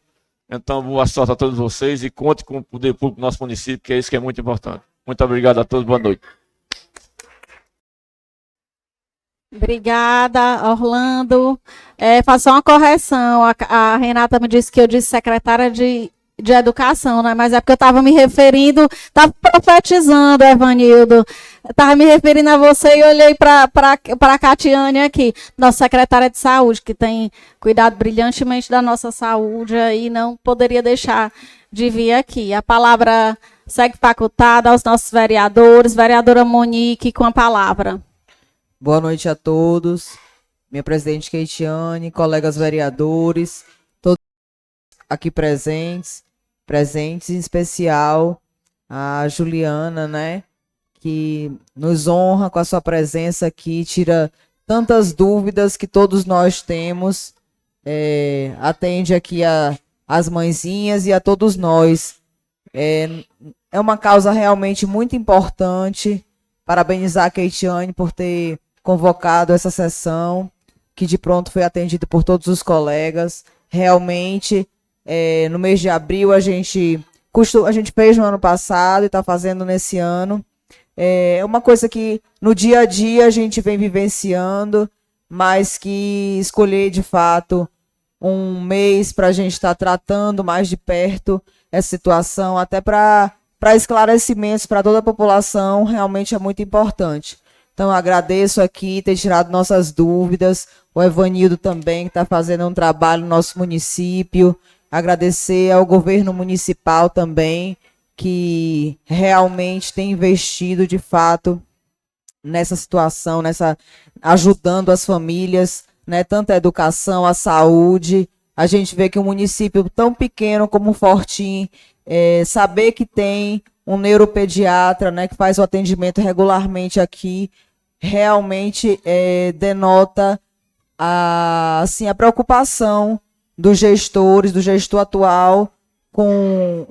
Então, boa sorte a todos vocês e conte com o poder público do nosso município, que é isso que é muito importante. Muito obrigado a todos, boa noite. Obrigada, Orlando. Faço só uma correção. A Renata me disse que eu disse secretária de Educação, né? Mas é porque eu estava me referindo, estava profetizando, Evanildo. Estava me referindo a você e olhei para a Catiane aqui, nossa secretária de Saúde, que tem cuidado brilhantemente da nossa saúde e não poderia deixar de vir aqui. A palavra segue facultada aos nossos vereadores. Vereadora Monique, com a palavra. Boa noite a todos, minha presidente Keitiane, colegas vereadores, todos aqui presentes, em especial a Juliana, né, que nos honra com a sua presença aqui, tira tantas dúvidas que todos nós temos, atende aqui as mãezinhas e a todos nós. É uma causa realmente muito importante. Parabenizar a Keitiane por ter convocado essa sessão, que de pronto foi atendido por todos os colegas. Realmente, no mês de abril, a gente fez no ano passado e está fazendo nesse ano. É uma coisa que no dia a dia a gente vem vivenciando, mas que escolher de fato um mês para a gente estar tratando mais de perto essa situação, até para esclarecimentos para toda a população, realmente é muito importante. Então, eu agradeço aqui ter tirado nossas dúvidas, o Evanildo também, que está fazendo um trabalho no nosso município. Agradecer ao governo municipal também, que realmente tem investido, de fato, nessa situação, ajudando as famílias, né, tanto a educação, a saúde. A gente vê que um município tão pequeno como Fortim, saber que tem um neuropediatra, né, que faz o atendimento regularmente aqui, realmente denota a preocupação dos gestores, do gestor atual com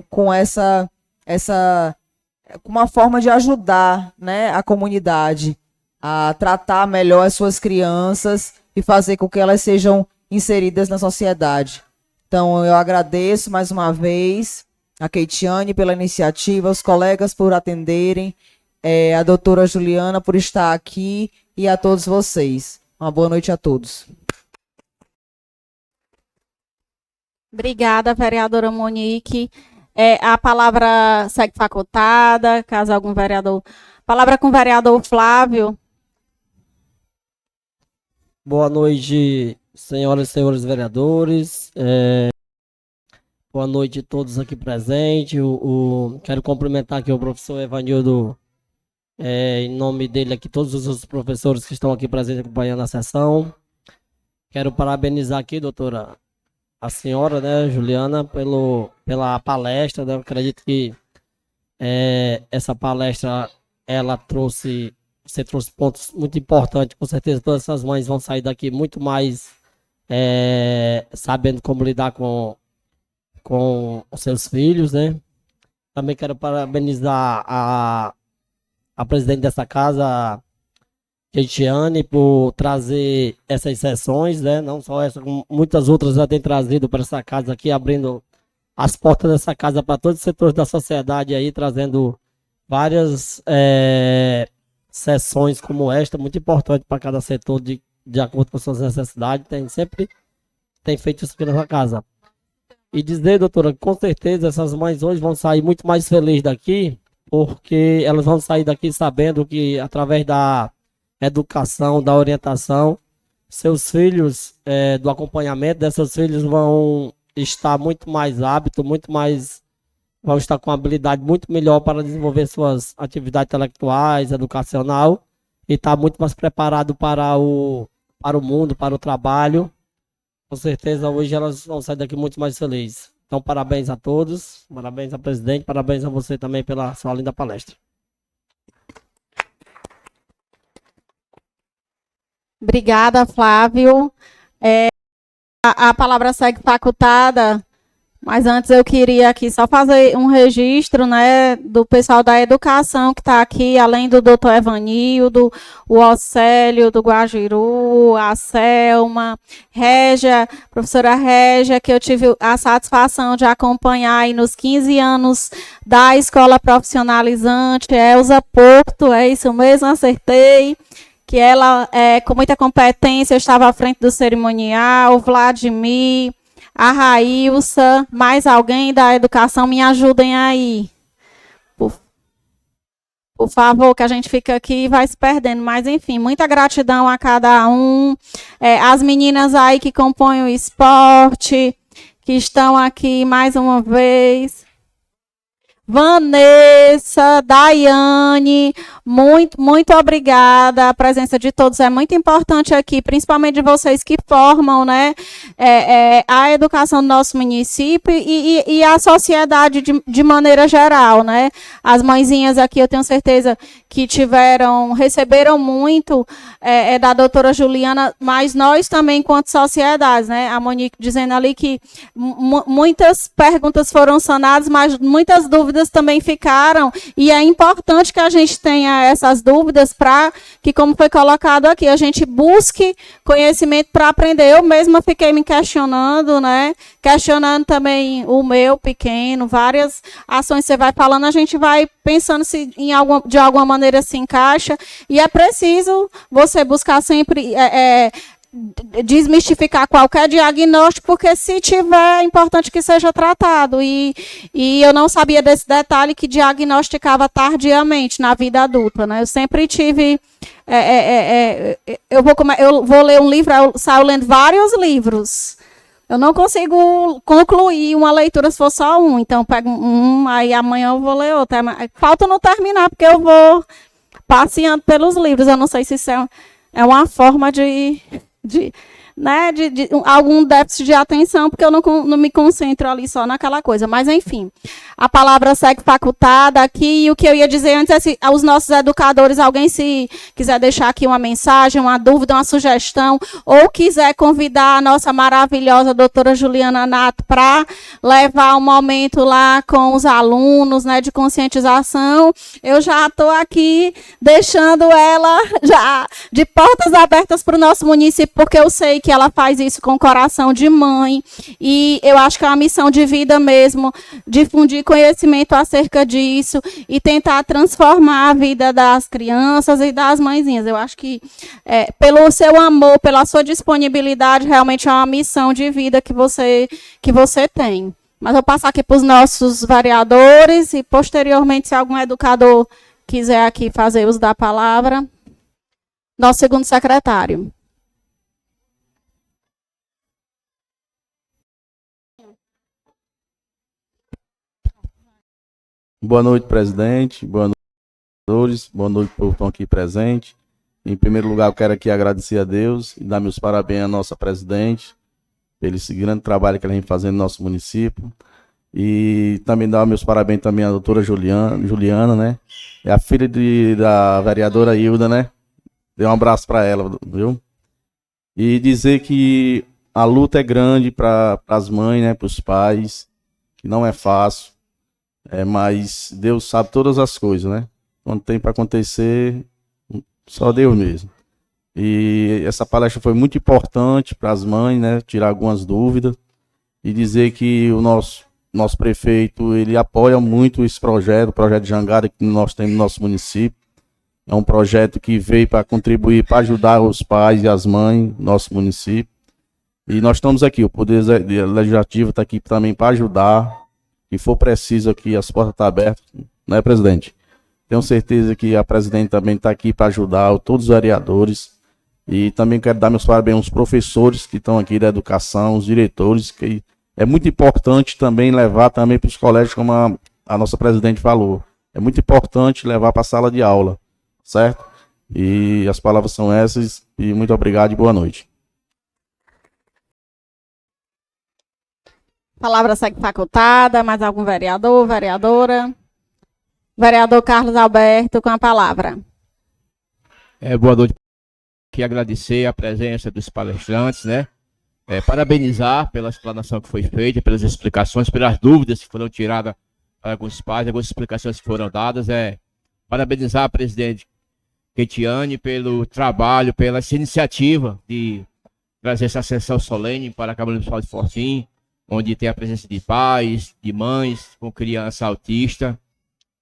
uma forma de ajudar, né, a comunidade a tratar melhor as suas crianças e fazer com que elas sejam inseridas na sociedade. Então, eu agradeço mais uma vez a Keitiane pela iniciativa, os colegas por atenderem, a doutora Juliana por estar aqui e a todos vocês. Uma boa noite a todos. Obrigada, vereadora Monique. A palavra segue facultada, caso algum vereador... Palavra com o vereador Flávio. Boa noite, senhoras e senhores vereadores. Boa noite a todos aqui presentes. Quero cumprimentar aqui o professor Evanildo, em nome dele aqui, todos os outros professores que estão aqui presentes acompanhando a sessão. Quero parabenizar aqui, doutora, a senhora, né, Juliana, pela palestra, né? Eu acredito que essa palestra, você trouxe pontos muito importantes. Com certeza todas essas mães vão sair daqui muito mais sabendo como lidar com os seus filhos, né? Também quero parabenizar a presidente dessa casa, Keitiane, por trazer essas sessões, né? Não só essa, como muitas outras já tem trazido para essa casa aqui, abrindo as portas dessa casa para todos os setores da sociedade aí, trazendo várias sessões como esta, muito importante para cada setor de acordo com suas necessidades, sempre tem feito isso aqui na sua casa. E dizer, doutora, que com certeza essas mães hoje vão sair muito mais felizes daqui, porque elas vão sair daqui sabendo que através da educação, da orientação, seus filhos, do acompanhamento desses filhos vão estar muito mais aptos, vão estar com uma habilidade muito melhor para desenvolver suas atividades intelectuais, educacional, e estar muito mais preparado para o mundo, para o trabalho. Com certeza hoje elas vão sair daqui muito mais felizes. Então, parabéns a todos, parabéns ao presidente, parabéns a você também pela sua linda palestra. Obrigada, Flávio. A palavra segue facultada, mas antes eu queria aqui só fazer um registro, né, do pessoal da educação que está aqui, além do doutor Evanildo, o Océlio do Guajiru, a Selma, Régia, professora Régia, que eu tive a satisfação de acompanhar aí nos 15 anos da Escola Profissionalizante, Elza Porto, é isso mesmo, acertei. Que ela, com muita competência, estava à frente do cerimonial, Vladimir, a Railsa, mais alguém da educação, me ajudem aí. Por favor, que a gente fica aqui e vai se perdendo. Mas, enfim, muita gratidão a cada um. As meninas aí que compõem o esporte, que estão aqui mais uma vez. Vanessa, Daiane, muito obrigada. A presença de todos é muito importante aqui, principalmente de vocês que formam, né, a educação do nosso município e a sociedade de maneira geral, né. As mãezinhas aqui, eu tenho certeza que receberam muito da doutora Juliana, mas nós também, enquanto sociedades, né, a Monique dizendo ali que muitas perguntas foram sanadas, mas muitas dúvidas também ficaram, e é importante que a gente tenha essas dúvidas para que, como foi colocado aqui, a gente busque conhecimento para aprender. Eu mesma fiquei me questionando, né? Questionando também o meu pequeno, várias ações que você vai falando, a gente vai pensando se de alguma maneira se encaixa, e é preciso você buscar sempre desmistificar qualquer diagnóstico, porque se tiver, é importante que seja tratado. E eu não sabia desse detalhe, que diagnosticava tardiamente na vida adulta, né? Eu sempre tive... eu vou ler um livro, eu saio lendo vários livros. Eu não consigo concluir uma leitura se for só um. Então, eu pego um, aí amanhã eu vou ler outro. Falta não terminar, porque eu vou passeando pelos livros. Eu não sei se isso é uma forma de algum déficit de atenção, porque eu não me concentro ali só naquela coisa. Mas, enfim, a palavra segue facultada aqui. E o que eu ia dizer antes é, se aos nossos educadores, alguém se quiser deixar aqui uma mensagem, uma dúvida, uma sugestão, ou quiser convidar a nossa maravilhosa doutora Juliana Nato para levar um momento lá com os alunos, né, de conscientização, eu já estou aqui deixando ela já de portas abertas para o nosso município, porque eu sei que ela faz isso com coração de mãe, e eu acho que é uma missão de vida mesmo, difundir conhecimento acerca disso e tentar transformar a vida das crianças e das mãezinhas. Eu acho que, pelo seu amor, pela sua disponibilidade, realmente é uma missão de vida que você tem. Mas vou passar aqui para os nossos vereadores e, posteriormente, se algum educador quiser aqui fazer uso da palavra, nosso segundo secretário. Boa noite, presidente. Boa noite, vereadores. Boa noite, povo que estão aqui presente. Em primeiro lugar, eu quero aqui agradecer a Deus e dar meus parabéns à nossa presidente pelo esse grande trabalho que ela vem fazendo no nosso município. E também dar meus parabéns também à doutora Juliana, né? É a filha da vereadora Hilda, né? Dê um abraço para ela, viu? E dizer que a luta é grande para as mães, né? Para os pais, que não é fácil. Mas Deus sabe todas as coisas, né? Quando tem para acontecer, só Deus mesmo. E essa palestra foi muito importante para as mães, né? Tirar algumas dúvidas e dizer que o nosso nosso prefeito, ele apoia muito esse projeto, o projeto de Jangada que nós temos no nosso município. É um projeto que veio para contribuir, para ajudar os pais e as mães do nosso município. E nós estamos aqui, o Poder Legislativo está aqui também para ajudar. Se for preciso aqui, as portas estão abertas, né, presidente? Tenho certeza que a presidente também está aqui para ajudar, todos os vereadores. E também quero dar meus parabéns aos professores que estão aqui da educação, os diretores, que é muito importante também levar também para os colégios, como a nossa presidente falou. É muito importante levar para a sala de aula, certo? E as palavras são essas, e muito obrigado e boa noite. Palavra segue facultada. Mais algum vereador, vereadora? Vereador Carlos Alberto, com a palavra. Boa noite. Queria agradecer a presença dos palestrantes, né? Parabenizar pela explanação que foi feita, pelas explicações, pelas dúvidas que foram tiradas para alguns pais, algumas explicações que foram dadas. Parabenizar a presidente Keitiane pelo trabalho, pela essa iniciativa de trazer essa sessão solene para a Câmara Municipal de Fortim, onde tem a presença de pais, de mães com criança autista.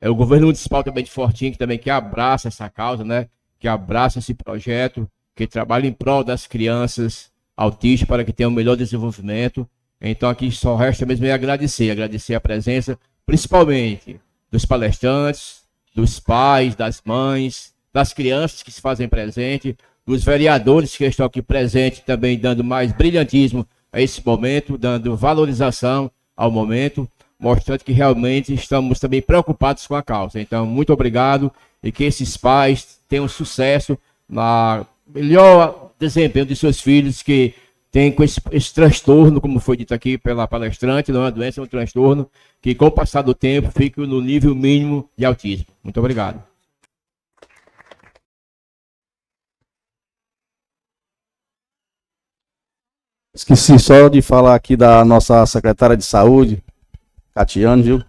O governo municipal também de Fortim, que abraça essa causa, né? Que abraça esse projeto, que trabalha em prol das crianças autistas para que tenham um melhor desenvolvimento. Então aqui só resta mesmo agradecer a presença, principalmente dos palestrantes, dos pais, das mães, das crianças que se fazem presente, dos vereadores que estão aqui presentes também dando mais brilhantismo a esse momento, dando valorização ao momento, mostrando que realmente estamos também preocupados com a causa. Então, muito obrigado e que esses pais tenham sucesso na melhor desempenho de seus filhos que têm com esse transtorno, como foi dito aqui pela palestrante, não é uma doença, é um transtorno, que com o passar do tempo fica no nível mínimo de autismo. Muito obrigado. Esqueci só de falar aqui da nossa secretária de saúde, Catiane, viu?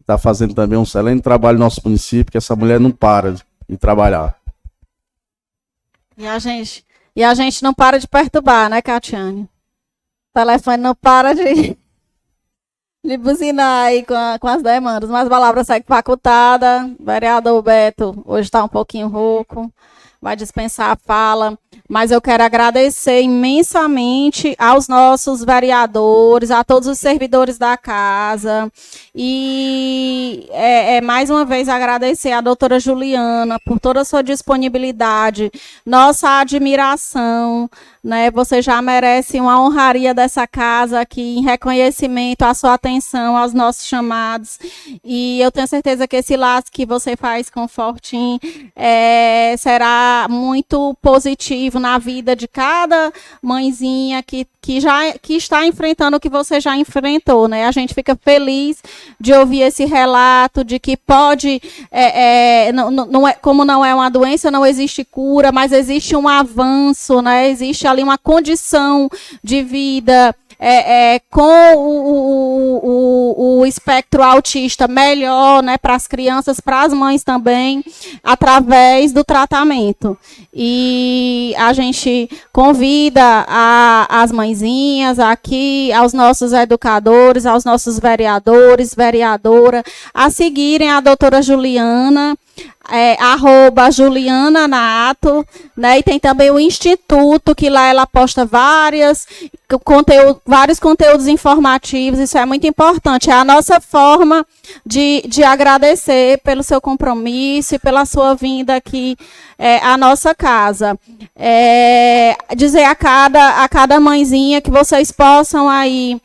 Está fazendo também um excelente trabalho no nosso município, que essa mulher não para de trabalhar. E a gente não para de perturbar, né, Catiane? O telefone não para de buzinar aí com as demandas. Mas a palavra segue facultada. Vereador Beto, hoje está um pouquinho rouco, vai dispensar a fala. Mas eu quero agradecer imensamente aos nossos vereadores, a todos os servidores da casa. E mais uma vez agradecer à doutora Juliana por toda a sua disponibilidade, nossa admiração, né? Você já merece uma honraria dessa casa aqui, em reconhecimento à sua atenção, aos nossos chamados. E eu tenho certeza que esse laço que você faz com o Fortim será muito positivo na vida de cada mãezinha que está enfrentando o que você já enfrentou, né? A gente fica feliz de ouvir esse relato de que pode, como não é uma doença, não existe cura, mas existe um avanço, né? Existe ali uma condição de vida com o espectro autista melhor, né, para as crianças, para as mães também, através do tratamento. E a gente convida as mãezinhas aqui, aos nossos educadores, aos nossos vereadores, vereadora, a seguirem a doutora Juliana, @Juliana Nato, né? E tem também o Instituto, que lá ela posta vários conteúdos informativos. Isso é muito importante. É a nossa forma de agradecer pelo seu compromisso e pela sua vinda aqui à nossa casa. Dizer a cada mãezinha que vocês possam aí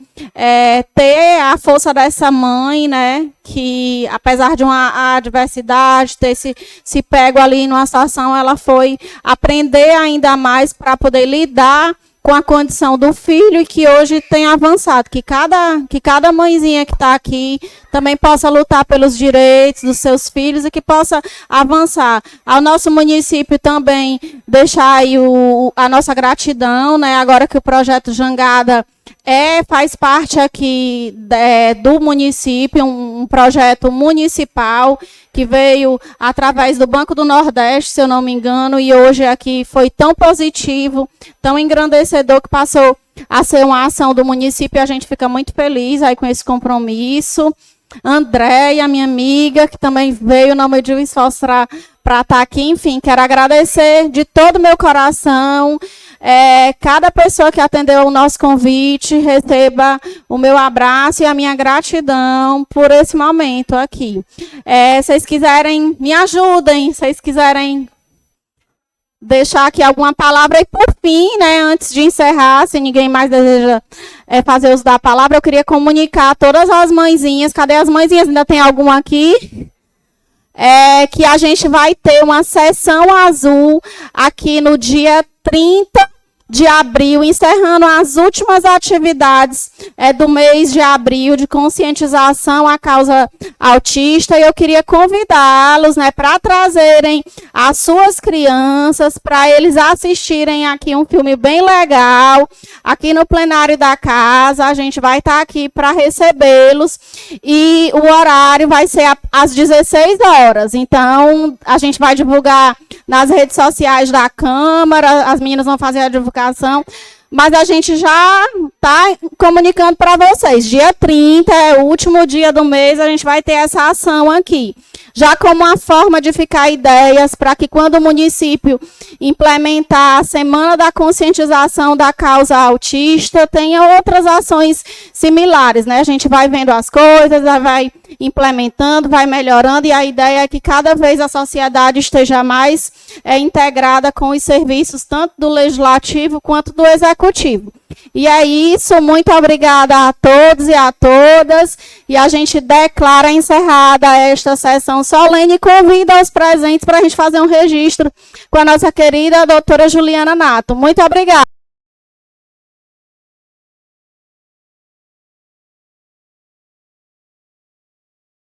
ter a força dessa mãe, né? Que apesar de uma adversidade, ter se pego ali numa situação, ela foi aprender ainda mais para poder lidar com a condição do filho e que hoje tem avançado. Que cada mãezinha que está aqui também possa lutar pelos direitos dos seus filhos e que possa avançar. Ao nosso município também deixar aí a nossa gratidão, né? Agora que o projeto Jangada faz parte aqui do município, um projeto municipal que veio através do Banco do Nordeste, se eu não me engano, e hoje aqui foi tão positivo, tão engrandecedor, que passou a ser uma ação do município, e a gente fica muito feliz aí com esse compromisso. Andréia, minha amiga, que também veio, não mediu esforço para estar aqui. Enfim, quero agradecer de todo o meu coração. Cada pessoa que atendeu o nosso convite, receba o meu abraço e a minha gratidão por esse momento aqui. Se vocês quiserem, me ajudem. Se vocês quiserem deixar aqui alguma palavra. E por fim, né, antes de encerrar, se ninguém mais deseja fazer uso da palavra, eu queria comunicar a todas as mãezinhas. Cadê as mãezinhas? Ainda tem alguma aqui? Que a gente vai ter uma sessão azul aqui no dia 30 de abril, encerrando as últimas atividades do mês de abril de conscientização à causa autista. E eu queria convidá-los, né, para trazerem as suas crianças, para eles assistirem aqui um filme bem legal, aqui no plenário da casa. A gente vai estar aqui para recebê-los e o horário vai ser às 16 horas. Então, a gente vai divulgar nas redes sociais da Câmara, as meninas vão fazer a divulgação, mas a gente já está comunicando para vocês. Dia 30 é o último dia do mês, a gente vai ter essa ação aqui. Já como uma forma de ficar ideias para que quando o município implementar a Semana da Conscientização da Causa Autista, tenha outras ações similares, né? A gente vai vendo as coisas, vai implementando, vai melhorando, e a ideia é que cada vez a sociedade esteja mais integrada com os serviços tanto do Legislativo quanto do Executivo. E é isso, muito obrigada a todos e a todas, e a gente declara encerrada esta sessão solene e convida os presentes para a gente fazer um registro com a nossa querida doutora Juliana Nato. Muito obrigada.